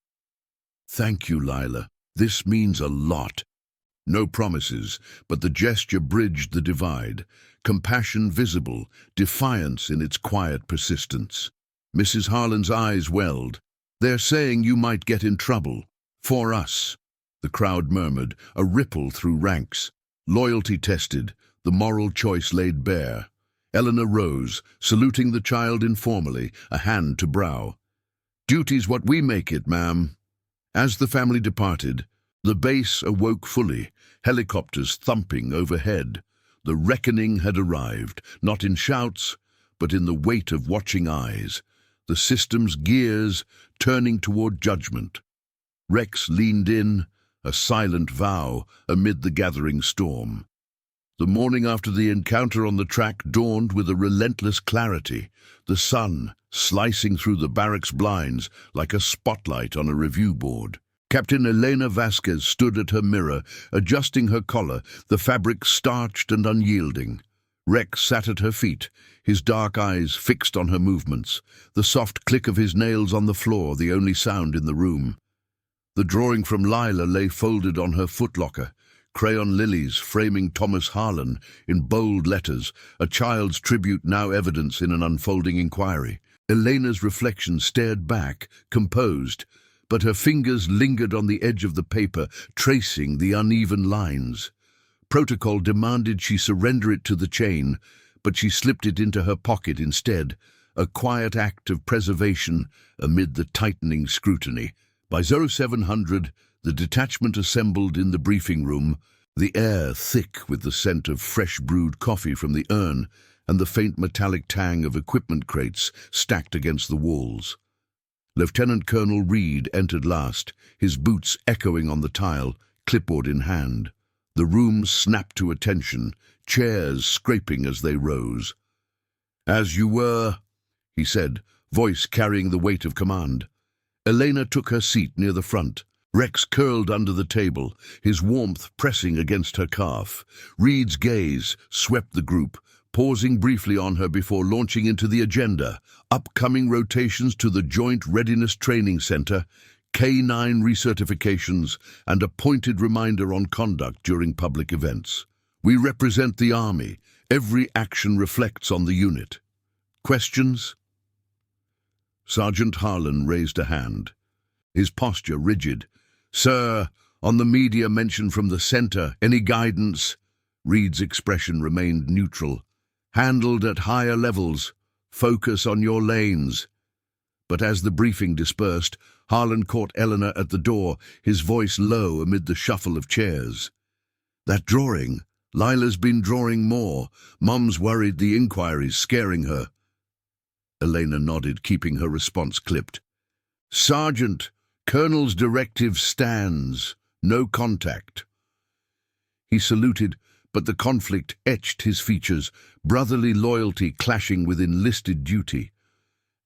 "Thank you, Lila. This means a lot." No promises, but the gesture bridged the divide. Compassion visible, defiance in its quiet persistence. Mrs. Harlan's eyes welled. "They're saying you might get in trouble. For us." The crowd murmured, a ripple through ranks. Loyalty tested, the moral choice laid bare. Eleanor rose, saluting the child informally, a hand to brow. "Duty's what we make it, ma'am." As the family departed, the base awoke fully, helicopters thumping overhead. The reckoning had arrived, not in shouts, but in the weight of watching eyes, the system's gears turning toward judgment. Rex leaned in, a silent vow amid the gathering storm. The morning after the encounter on the track dawned with a relentless clarity, the sun slicing through the barracks blinds like a spotlight on a review board. Captain Elena Vasquez stood at her mirror, adjusting her collar, the fabric starched and unyielding. Rex sat at her feet, his dark eyes fixed on her movements, the soft click of his nails on the floor the only sound in the room. The drawing from Lila lay folded on her footlocker, crayon lilies framing Thomas Harlan in bold letters, a child's tribute now evidence in an unfolding inquiry. Elena's reflection stared back, composed, but her fingers lingered on the edge of the paper, tracing the uneven lines. Protocol demanded she surrender it to the chain, but she slipped it into her pocket instead, a quiet act of preservation amid the tightening scrutiny. By 0700, the detachment assembled in the briefing room, the air thick with the scent of fresh brewed coffee from the urn and the faint metallic tang of equipment crates stacked against the walls. Lieutenant Colonel Reed entered last, his boots echoing on the tile, clipboard in hand. The room snapped to attention, chairs scraping as they rose. "As you were," he said, voice carrying the weight of command. Elena took her seat near the front. Rex curled under the table, his warmth pressing against her calf. Reed's gaze swept the group, pausing briefly on her before launching into the agenda: upcoming rotations to the Joint Readiness Training Center, K-9 recertifications, and a pointed reminder on conduct during public events. "We represent the Army. Every action reflects on the unit. Questions?" Sergeant Harlan raised a hand, his posture rigid. "Sir, on the media mention from the center, any guidance?" Reed's expression remained neutral. "Handled at higher levels. Focus on your lanes." But as the briefing dispersed, Harlan caught Eleanor at the door, his voice low amid the shuffle of chairs. "That drawing. Lila's been drawing more. Mum's worried the inquiry's scaring her." Elena nodded, keeping her response clipped. "Sergeant, Colonel's directive stands. No contact." He saluted, but the conflict etched his features, brotherly loyalty clashing with enlisted duty.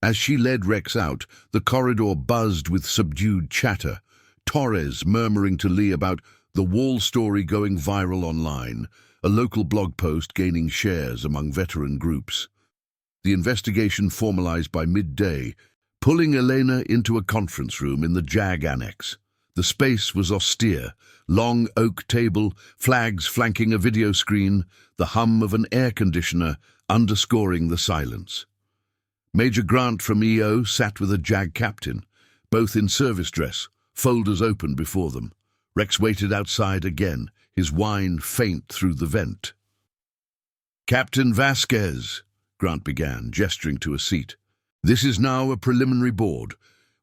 As she led Rex out, the corridor buzzed with subdued chatter, Torres murmuring to Lee about the wall story going viral online, a local blog post gaining shares among veteran groups. The investigation formalized by midday, pulling Elena into a conference room in the JAG annex. The space was austere, long oak table, flags flanking a video screen, the hum of an air conditioner underscoring the silence. Major Grant from EO sat with a JAG captain, both in service dress, folders open before them. Rex waited outside again, his whine faint through the vent. "Captain Vasquez," Grant began, gesturing to a seat. "This is now a preliminary board.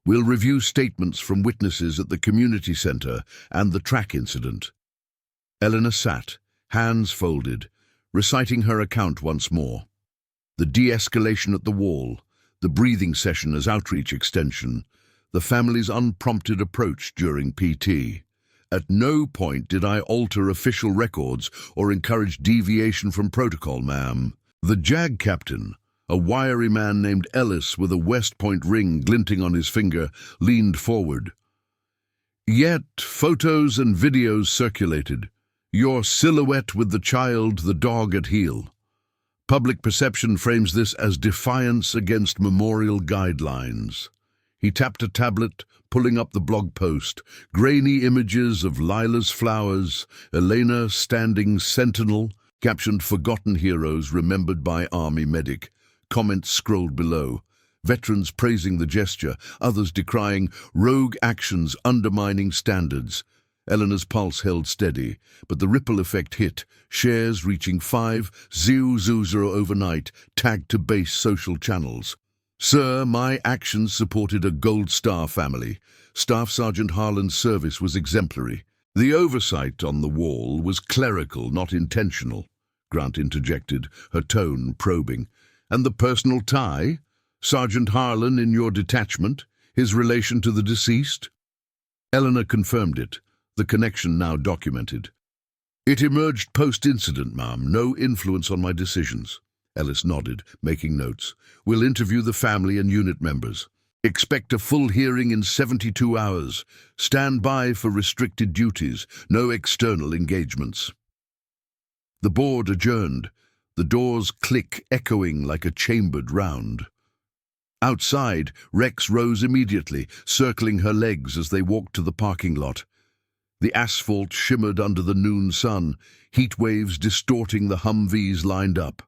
We'll review statements from witnesses at the community center and the track incident." Eleanor sat, hands folded, reciting her account once more. The de-escalation at the wall, the breathing session as outreach extension, the family's unprompted approach during PT. "At no point did I alter official records or encourage deviation from protocol, ma'am." The JAG captain, a wiry man named Ellis with a West Point ring glinting on his finger, leaned forward. "Yet photos and videos circulated. Your silhouette with the child, the dog at heel. Public perception frames this as defiance against memorial guidelines." He tapped a tablet, pulling up the blog post. Grainy images of Lila's flowers, Elena standing sentinel, captioned "Forgotten Heroes Remembered by Army Medic." Comments scrolled below. Veterans praising the gesture, others decrying rogue actions undermining standards. Eleanor's pulse held steady, but the ripple effect hit, shares reaching 5,000 overnight, tagged to base social channels. "Sir, my actions supported a Gold Star family. Staff Sergeant Harlan's service was exemplary. The oversight on the wall was clerical, not intentional," Grant interjected, her tone probing. "And the personal tie? Sergeant Harlan in your detachment? His relation to the deceased?" Eleanor confirmed it, the connection now documented. It emerged post-incident, ma'am. No influence on my decisions. Ellis nodded, making notes. We'll interview the family and unit members. Expect a full hearing in 72 hours. Stand by for restricted duties. No external engagements. The board adjourned, the doors click echoing like a chambered round. Outside, Rex rose immediately, circling her legs as they walked to the parking lot. The asphalt shimmered under the noon sun, heat waves distorting the Humvees lined up.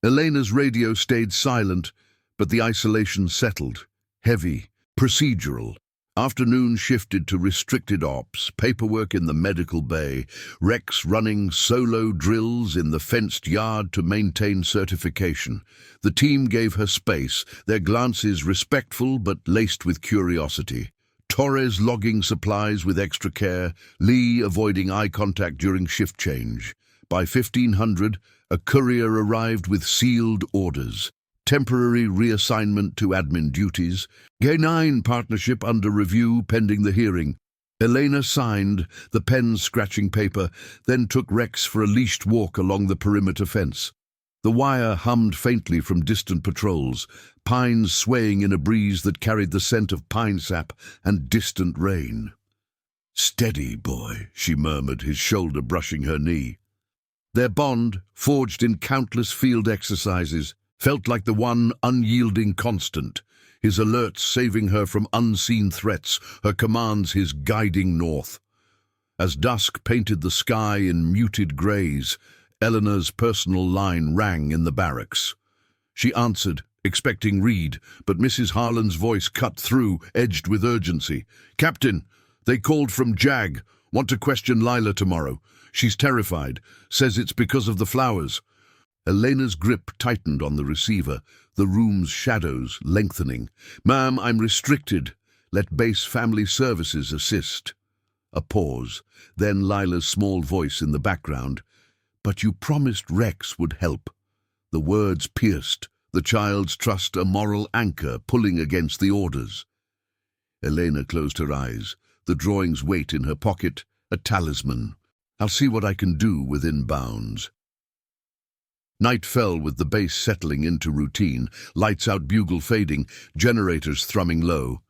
Elena's radio stayed silent, but the isolation settled, heavy, procedural. Afternoon shifted to restricted ops, paperwork in the medical bay, Rex running solo drills in the fenced yard to maintain certification. The team gave her space, their glances respectful but laced with curiosity. Torres logging supplies with extra care, Lee avoiding eye contact during shift change. By 1500, a courier arrived with sealed orders. Temporary reassignment to admin duties. K9 partnership under review pending the hearing. Elena signed, the pen scratching paper, then took Rex for a leashed walk along the perimeter fence. The wire hummed faintly from distant patrols, pines swaying in a breeze that carried the scent of pine sap and distant rain. "Steady, boy," she murmured, his shoulder brushing her knee. Their bond, forged in countless field exercises, felt like the one unyielding constant, his alerts saving her from unseen threats, her commands his guiding north. As dusk painted the sky in muted greys, Eleanor's personal line rang in the barracks. She answered, expecting Reed, but Mrs. Harlan's voice cut through, edged with urgency. "Captain, they called from JAG. Want to question Lila tomorrow. She's terrified. Says it's because of the flowers." Elena's grip tightened on the receiver, the room's shadows lengthening. "Ma'am, I'm restricted. Let base family services assist." A pause, then Lila's small voice in the background. "But you promised Rex would help." The words pierced, the child's trust a moral anchor pulling against the orders. Elena closed her eyes, the drawing's weight in her pocket, a talisman. "I'll see what I can do within bounds." Night fell with the base settling into routine, lights out bugle fading, generators thrumming low.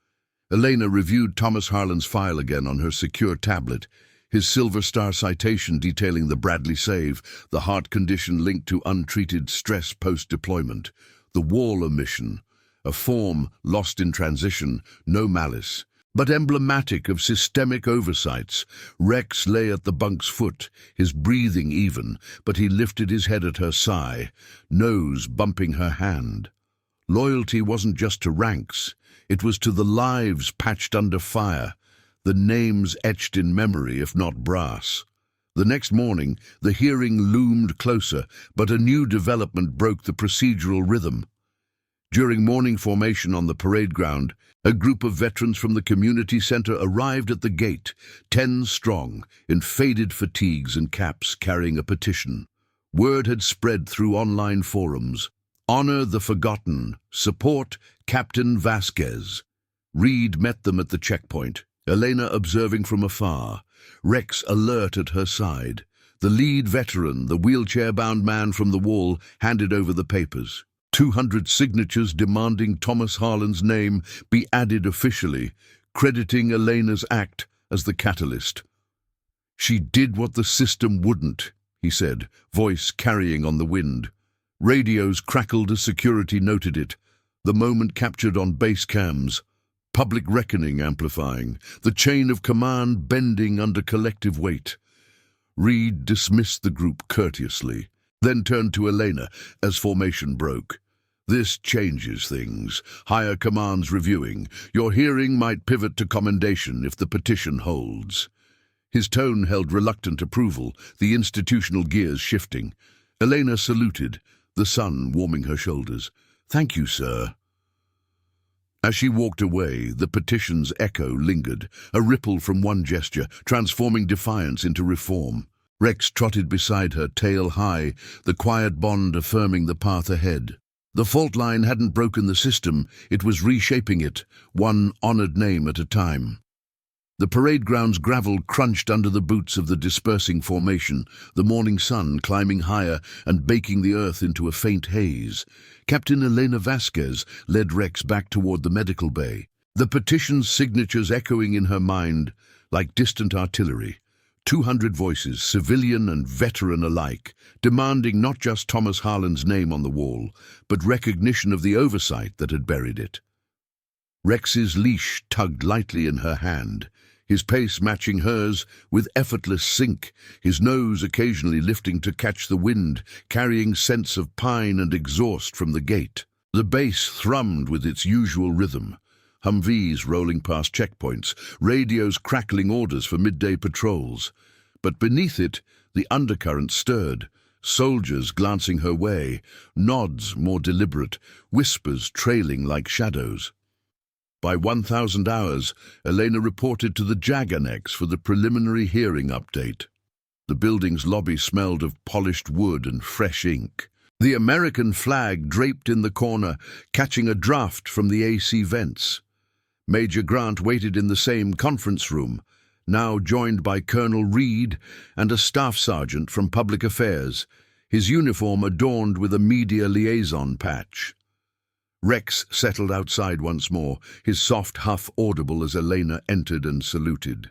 Elena reviewed Thomas Harlan's file again on her secure tablet, his Silver Star citation detailing the Bradley save, the heart condition linked to untreated stress post-deployment, the Wall omission, a form lost in transition, no malice, but emblematic of systemic oversights. Rex lay at the bunk's foot, his breathing even, but he lifted his head at her sigh, nose bumping her hand. Loyalty wasn't just to ranks, it was to the lives patched under fire, the names etched in memory if not brass. The next morning, the hearing loomed closer, but a new development broke the procedural rhythm. During morning formation on the parade ground, a group of veterans from the community center arrived at the gate, 10 strong, in faded fatigues and caps carrying a petition. Word had spread through online forums. "Honor the forgotten. Support Captain Vasquez." Reed met them at the checkpoint, Elena observing from afar, Rex alert at her side. The lead veteran, the wheelchair-bound man from the wall, handed over the papers. 200 signatures demanding Thomas Harlan's name be added officially, crediting Elena's act as the catalyst. "She did what the system wouldn't," he said, voice carrying on the wind. Radios crackled as security noted it, the moment captured on base cams. Public reckoning amplifying, the chain of command bending under collective weight. Reed dismissed the group courteously, then turned to Elena as formation broke. "This changes things. Higher commands reviewing. Your hearing might pivot to commendation if the petition holds." His tone held reluctant approval, the institutional gears shifting. Elena saluted, the sun warming her shoulders. "Thank you, sir." As she walked away, the petition's echo lingered, a ripple from one gesture, transforming defiance into reform. Rex trotted beside her, tail high, the quiet bond affirming the path ahead. The fault line hadn't broken the system, it was reshaping it, one honored name at a time. The parade ground's gravel crunched under the boots of the dispersing formation, the morning sun climbing higher and baking the earth into a faint haze. Captain Elena Vasquez led Rex back toward the medical bay, the petition's signatures echoing in her mind like distant artillery. 200 voices, civilian and veteran alike, demanding not just Thomas Harlan's name on the wall, but recognition of the oversight that had buried it. Rex's leash tugged lightly in her hand, his pace matching hers with effortless sync, his nose occasionally lifting to catch the wind, carrying scents of pine and exhaust from the gate. The bass thrummed with its usual rhythm, Humvees rolling past checkpoints, radios crackling orders for midday patrols. But beneath it, the undercurrent stirred, soldiers glancing her way, nods more deliberate, whispers trailing like shadows. By 1000 hours, Elena reported to the JAG Annex for the preliminary hearing update. The building's lobby smelled of polished wood and fresh ink. The American flag draped in the corner, catching a draft from the AC vents. Major Grant waited in the same conference room, now joined by Colonel Reed and a staff sergeant from Public Affairs, his uniform adorned with a media liaison patch. Rex settled outside once more, his soft huff audible as Elena entered and saluted.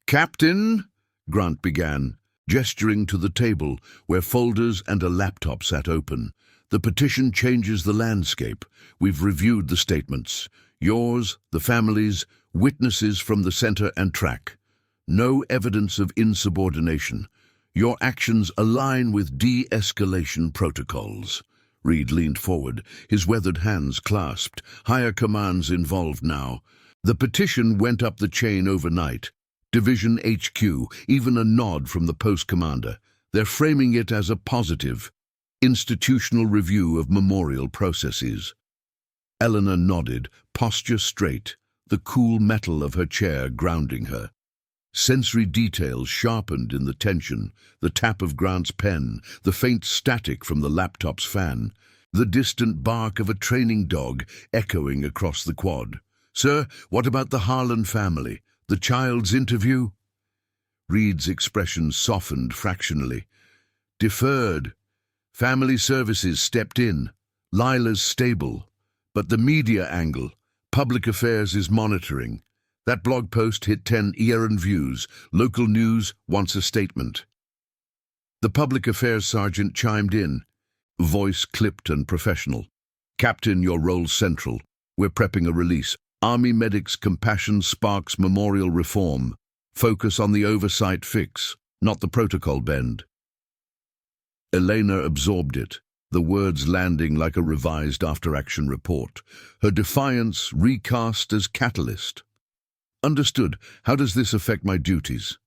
"Captain," Grant began, gesturing to the table where folders and a laptop sat open. "The petition changes the landscape. We've reviewed the statements. Yours, the family's, witnesses from the center and track. No evidence of insubordination. Your actions align with de-escalation protocols." Reed leaned forward, his weathered hands clasped, higher commands involved now. The petition went up the chain overnight. Division HQ, even a nod from the post commander. They're framing it as a positive, institutional review of memorial processes. Eleanor nodded, posture straight, the cool metal of her chair grounding her. Sensory details sharpened in the tension, the tap of Grant's pen, the faint static from the laptop's fan, the distant bark of a training dog echoing across the quad. "Sir, what about the Harlan family? The child's interview?" Reed's expression softened fractionally. "Deferred. Family services stepped in. Lila's stable. But the media angle, Public Affairs is monitoring. That blog post hit 10 ERN views. Local news wants a statement." The Public Affairs sergeant chimed in, voice clipped and professional. "Captain, your role's central. We're prepping a release. Army Medics Compassion Sparks Memorial Reform. Focus on the oversight fix, not the protocol bend." Elena absorbed it, the words landing like a revised after-action report, her defiance recast as catalyst. "Understood. How does this affect my duties?"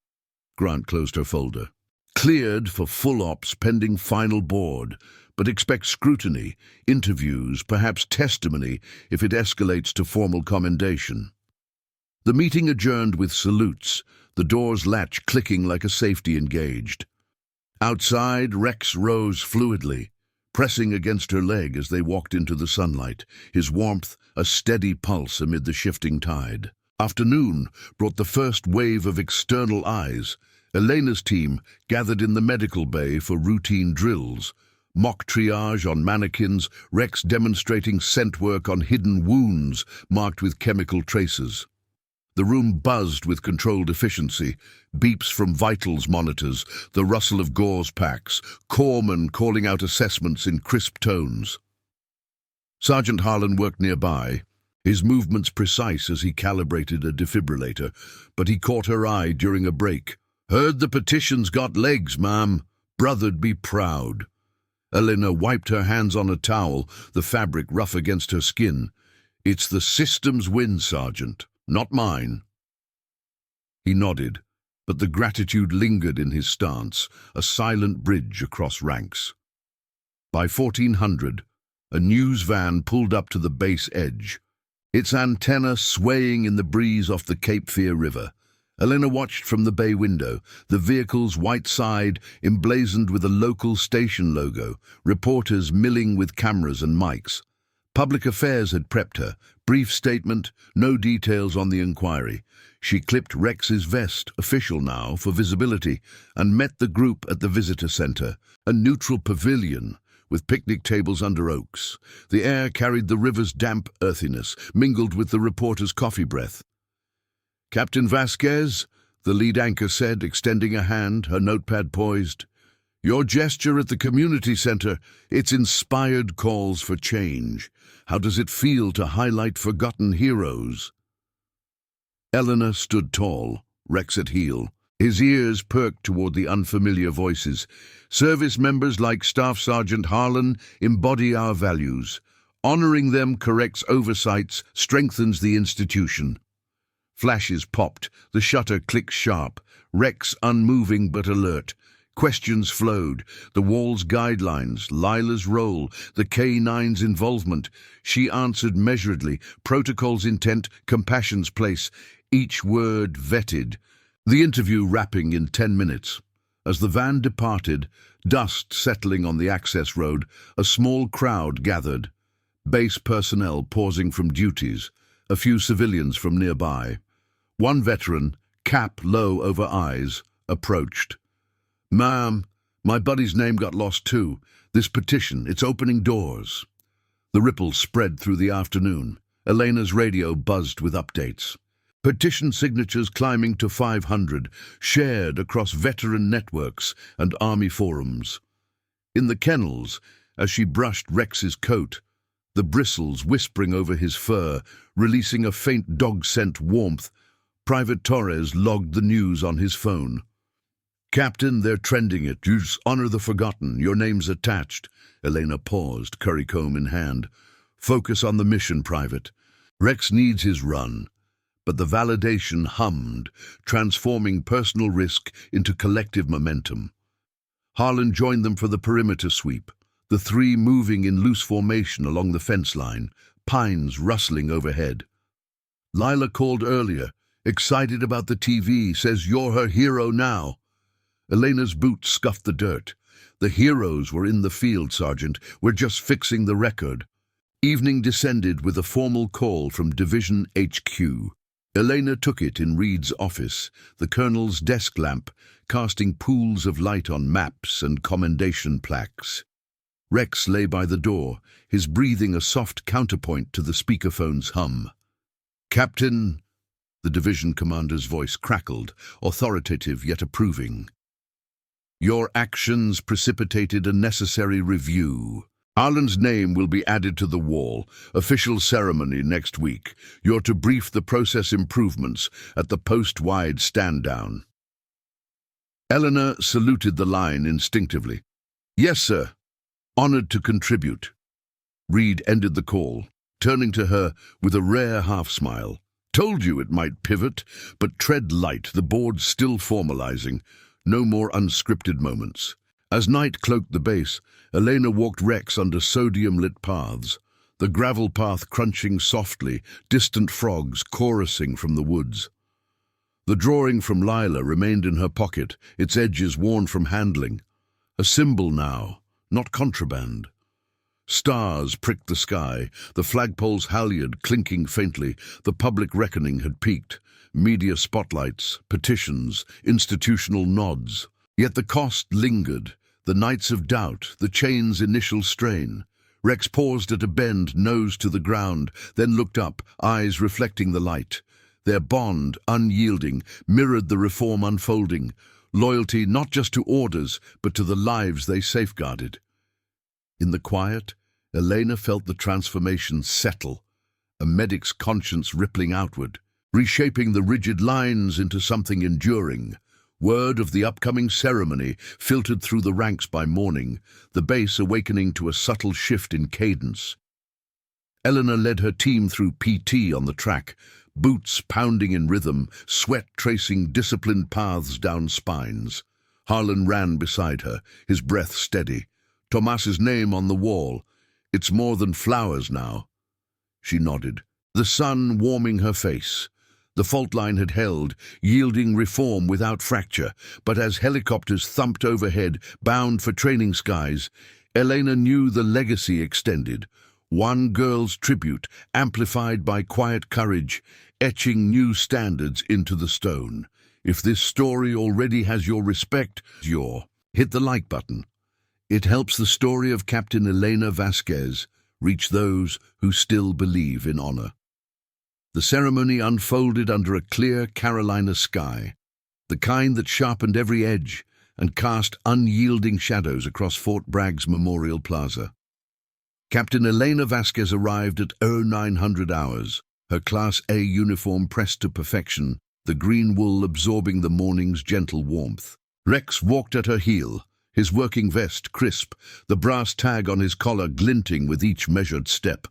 Grant closed her folder. "Cleared for full ops pending final board, but expect scrutiny, interviews, perhaps testimony if it escalates to formal commendation." The meeting adjourned with salutes, the door's latch clicking like a safety engaged. Outside, Rex rose fluidly, pressing against her leg as they walked into the sunlight, his warmth a steady pulse amid the shifting tide. Afternoon brought the first wave of external eyes. Elena's team gathered in the medical bay for routine drills, mock triage on mannequins, Rex demonstrating scent work on hidden wounds marked with chemical traces. The room buzzed with controlled efficiency, beeps from vitals monitors, the rustle of gauze packs, corpsmen calling out assessments in crisp tones. Sergeant Harlan worked nearby, his movements precise as he calibrated a defibrillator, but he caught her eye during a break. "Heard the petition's got legs, ma'am. Brother'd be proud." Elena wiped her hands on a towel, the fabric rough against her skin. "It's the system's win, Sergeant, not mine." He nodded, but the gratitude lingered in his stance, a silent bridge across ranks. By 1400, a news van pulled up to the base edge, its antenna swaying in the breeze off the Cape Fear River. Elena watched from the bay window, the vehicle's white side emblazoned with a local station logo, reporters milling with cameras and mics. Public Affairs had prepped her. Brief statement, no details on the inquiry. She clipped Rex's vest, official now, for visibility, and met the group at the visitor center, a neutral pavilion with picnic tables under oaks. The air carried the river's damp earthiness, mingled with the reporter's coffee breath. "Captain Vasquez," the lead anchor said, extending a hand, her notepad poised. "Your gesture at the community center, it's inspired calls for change. How does it feel to highlight forgotten heroes?" Eleanor stood tall, Rex at heel. His ears perked toward the unfamiliar voices. "Service members like Staff Sergeant Harlan embody our values. Honoring them corrects oversights, strengthens the institution." Flashes popped, the shutter clicked sharp, Rex unmoving but alert. Questions flowed, the wall's guidelines, Lila's role, the K9's involvement. She answered measuredly, protocol's intent, compassion's place, each word vetted. The interview wrapping in 10 minutes. As the van departed, dust settling on the access road, a small crowd gathered. Base personnel pausing from duties, a few civilians from nearby. One veteran, cap low over eyes, approached. "Ma'am, my buddy's name got lost too. This petition, it's opening doors." The ripples spread through the afternoon. Elena's radio buzzed with updates. Petition signatures climbing to 500, shared across veteran networks and army forums. In the kennels, as she brushed Rex's coat, the bristles whispering over his fur, releasing a faint dog-scent warmth, Private Torres logged the news on his phone. "Captain, they're trending it. You honor the forgotten. Your name's attached." Elena paused, currycomb in hand. "Focus on the mission, Private. Rex needs his run." But the validation hummed, transforming personal risk into collective momentum. Harlan joined them for the perimeter sweep, the three moving in loose formation along the fence line, pines rustling overhead. Lila called earlier, excited about the TV, says you're her hero now. Elena's boots scuffed the dirt. "The heroes were in the field, Sergeant. We're just fixing the record." Evening descended with a formal call from Division HQ. Elena took it in Reed's office, the colonel's desk lamp casting pools of light on maps and commendation plaques. Rex lay by the door, his breathing a soft counterpoint to the speakerphone's hum. "Captain," the division commander's voice crackled, authoritative yet approving. "Your actions precipitated a necessary review. Harlan's name will be added to the wall. Official ceremony next week. You're to brief the process improvements at the post-wide stand-down." Eleanor saluted the line instinctively. "Yes, sir. Honored to contribute." Reed ended the call, turning to her with a rare half-smile. "Told you it might pivot, but tread light, the board's still formalizing. No more unscripted moments." As night cloaked the base, Elena walked Rex under sodium-lit paths, the gravel path crunching softly, distant frogs chorusing from the woods. The drawing from Lila remained in her pocket, its edges worn from handling. A symbol now, not contraband. Stars pricked the sky, the flagpole's halyard clinking faintly. The public reckoning had peaked. Media spotlights, petitions, institutional nods. Yet the cost lingered. The nights of doubt, the chain's initial strain. Rex paused at a bend, nose to the ground, then looked up, eyes reflecting the light. Their bond, unyielding, mirrored the reform unfolding. Loyalty not just to orders, but to the lives they safeguarded. In the quiet, Elena felt the transformation settle, a medic's conscience rippling outward, reshaping the rigid lines into something enduring. Word of the upcoming ceremony filtered through the ranks by morning, the base awakening to a subtle shift in cadence. Eleanor led her team through PT on the track, boots pounding in rhythm, sweat tracing disciplined paths down spines. Harlan ran beside her, his breath steady. Tomas's name on the wall. "It's more than flowers now." She nodded, the sun warming her face. The fault line had held, yielding reform without fracture, but as helicopters thumped overhead, bound for training skies, Elena knew the legacy extended. One girl's tribute, amplified by quiet courage, etching new standards into the stone. If this story already has your respect, hit the like button. It helps the story of Captain Elena Vasquez reach those who still believe in honor. The ceremony unfolded under a clear Carolina sky, the kind that sharpened every edge and cast unyielding shadows across Fort Bragg's Memorial Plaza. Captain Elena Vasquez arrived at 0900 hours, her Class A uniform pressed to perfection, the green wool absorbing the morning's gentle warmth. Rex walked at her heel, his working vest crisp, the brass tag on his collar glinting with each measured step.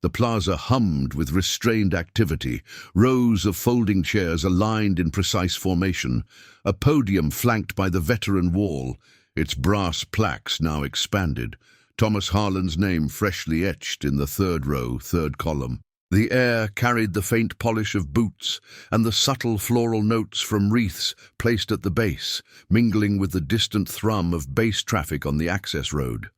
The plaza hummed with restrained activity, rows of folding chairs aligned in precise formation, a podium flanked by the veteran wall, its brass plaques now expanded, Thomas Harlan's name freshly etched in the third row, third column. The air carried the faint polish of boots and the subtle floral notes from wreaths placed at the base, mingling with the distant thrum of base traffic on the access road.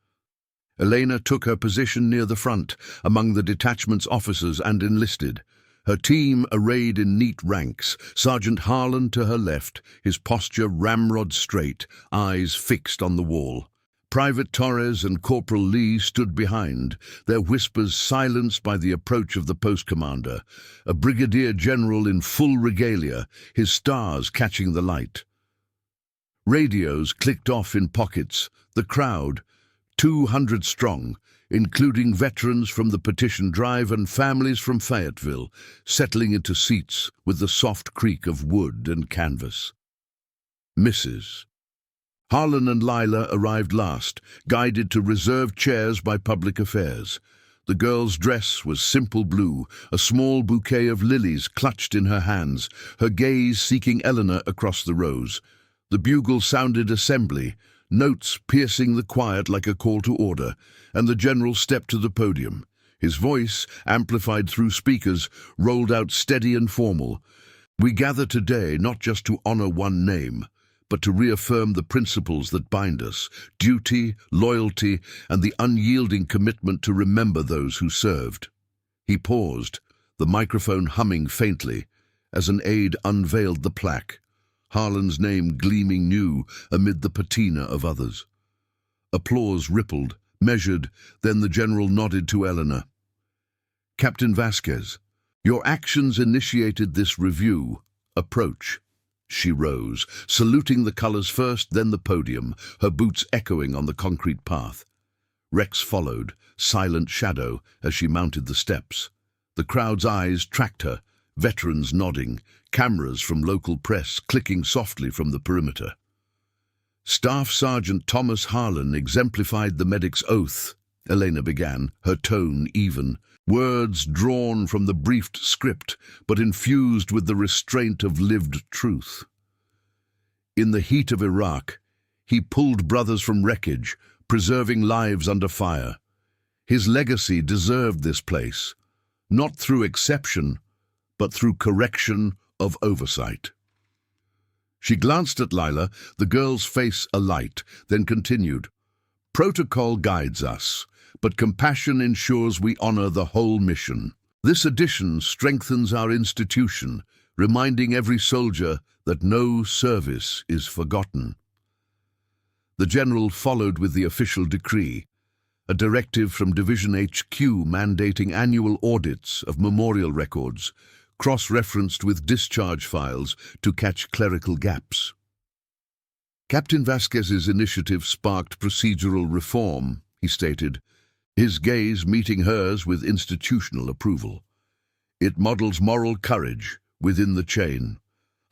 Elena took her position near the front, among the detachment's officers and enlisted. Her team arrayed in neat ranks, Sergeant Harlan to her left, his posture ramrod straight, eyes fixed on the wall. Private Torres and Corporal Lee stood behind, their whispers silenced by the approach of the post commander, a brigadier general in full regalia, his stars catching the light. Radios clicked off in pockets, the crowd, 200 strong, including veterans from the Petition Drive and families from Fayetteville, settling into seats with the soft creak of wood and canvas. Mrs. Harlan and Lila arrived last, guided to reserved chairs by public affairs. The girl's dress was simple blue, a small bouquet of lilies clutched in her hands, her gaze seeking Eleanor across the rows. The bugle sounded assembly, notes piercing the quiet like a call to order, and the general stepped to the podium. His voice, amplified through speakers, rolled out steady and formal. "We gather today not just to honor one name, but to reaffirm the principles that bind us, duty, loyalty, and the unyielding commitment to remember those who served." He paused, the microphone humming faintly, as an aide unveiled the plaque, Harlan's name gleaming new amid the patina of others. Applause rippled, measured, then the general nodded to Eleanor. "Captain Vasquez, your actions initiated this review. Approach." She rose, saluting the colors first, then the podium, her boots echoing on the concrete path. Rex followed, silent shadow, as she mounted the steps. The crowd's eyes tracked her, veterans nodding, cameras from local press clicking softly from the perimeter. Staff Sergeant Thomas Harlan exemplified the medic's oath, Elena began, her tone even, words drawn from the briefed script, but infused with the restraint of lived truth. In the heat of Iraq, he pulled brothers from wreckage, preserving lives under fire. His legacy deserved this place, not through exception, but through correction of oversight. She glanced at Lila, the girl's face alight, then continued, "Protocol guides us, but compassion ensures we honor the whole mission. This addition strengthens our institution, reminding every soldier that no service is forgotten." The general followed with the official decree, a directive from Division HQ mandating annual audits of memorial records, cross-referenced with discharge files to catch clerical gaps. Captain Vasquez's initiative sparked procedural reform, he stated, his gaze meeting hers with institutional approval. It models moral courage within the chain.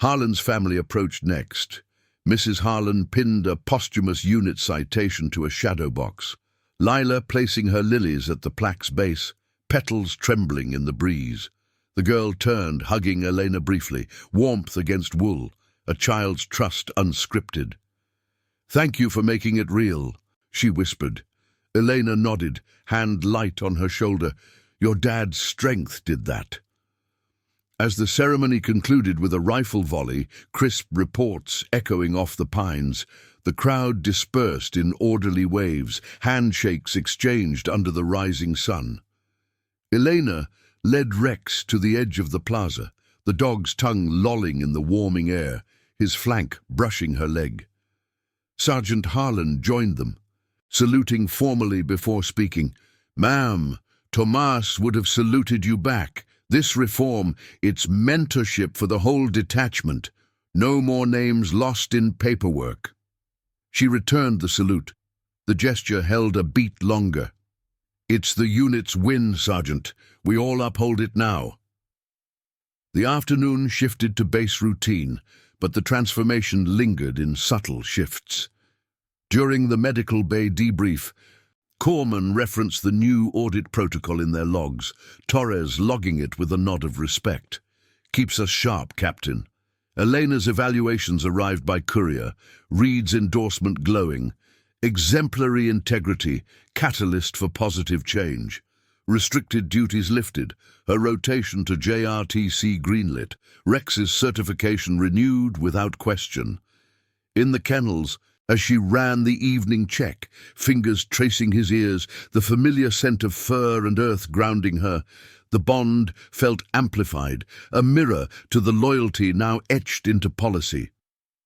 Harlan's family approached next. Mrs. Harlan pinned a posthumous unit citation to a shadow box, Lila placing her lilies at the plaque's base, petals trembling in the breeze. The girl turned, hugging Elena briefly, warmth against wool, a child's trust unscripted. "Thank you for making it real," she whispered. Elena nodded, hand light on her shoulder. "Your dad's strength did that." As the ceremony concluded with a rifle volley, crisp reports echoing off the pines, the crowd dispersed in orderly waves, handshakes exchanged under the rising sun. Elena led Rex to the edge of the plaza, the dog's tongue lolling in the warming air, his flank brushing her leg. Sergeant Harlan joined them, saluting formally before speaking. "Ma'am, Tomas would have saluted you back. This reform, it's mentorship for the whole detachment. No more names lost in paperwork." She returned the salute. The gesture held a beat longer. "It's the unit's win, Sergeant. We all uphold it now." The afternoon shifted to base routine, but the transformation lingered in subtle shifts. During the medical bay debrief, Corpsmen referenced the new audit protocol in their logs, Torres logging it with a nod of respect. "Keeps us sharp, Captain." Elena's evaluations arrived by courier, Reed's endorsement glowing. Exemplary integrity, catalyst for positive change. Restricted duties lifted, her rotation to JRTC greenlit, Rex's certification renewed without question. In the kennels, as she ran the evening check, fingers tracing his ears, the familiar scent of fur and earth grounding her, the bond felt amplified, a mirror to the loyalty now etched into policy.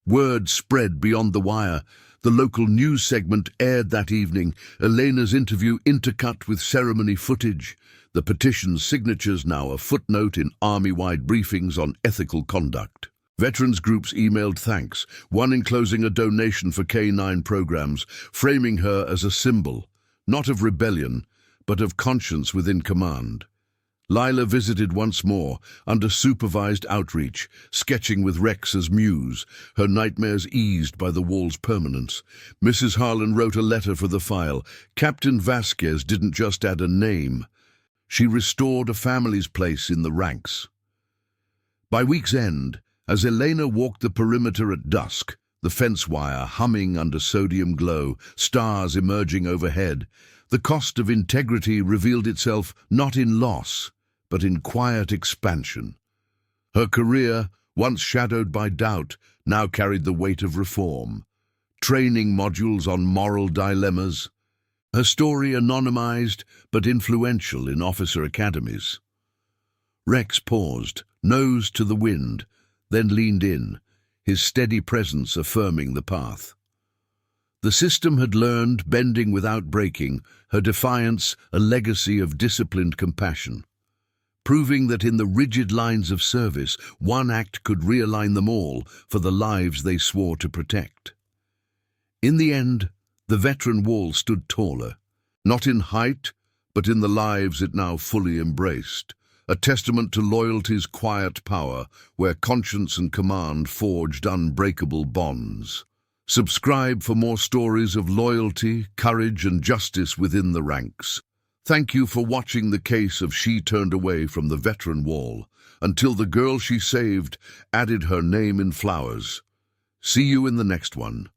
Word spread beyond the wire. The local news segment aired that evening, Elena's interview intercut with ceremony footage, the petition's signatures now a footnote in army-wide briefings on ethical conduct. Veterans groups emailed thanks, one enclosing a donation for K9 programs, framing her as a symbol, not of rebellion, but of conscience within command. Lila visited once more, under supervised outreach, sketching with Rex as muse, her nightmares eased by the wall's permanence. Mrs. Harlan wrote a letter for the file. Captain Vasquez didn't just add a name. She restored a family's place in the ranks. By week's end, as Elena walked the perimeter at dusk, the fence wire humming under sodium glow, stars emerging overhead, the cost of integrity revealed itself not in loss, but in quiet expansion. Her career, once shadowed by doubt, now carried the weight of reform. Training modules on moral dilemmas. Her story anonymized, but influential in officer academies. Rex paused, nose to the wind, then leaned in, his steady presence affirming the path. The system had learned, bending without breaking, her defiance a legacy of disciplined compassion, proving that in the rigid lines of service, one act could realign them all for the lives they swore to protect. In the end, the veteran wall stood taller, not in height, but in the lives it now fully embraced, a testament to loyalty's quiet power, where conscience and command forged unbreakable bonds. Subscribe for more stories of loyalty, courage, and justice within the ranks. Thank you for watching the case of She Turned Away from the Veteran Wall, until the girl she saved added her name in flowers. See you in the next one.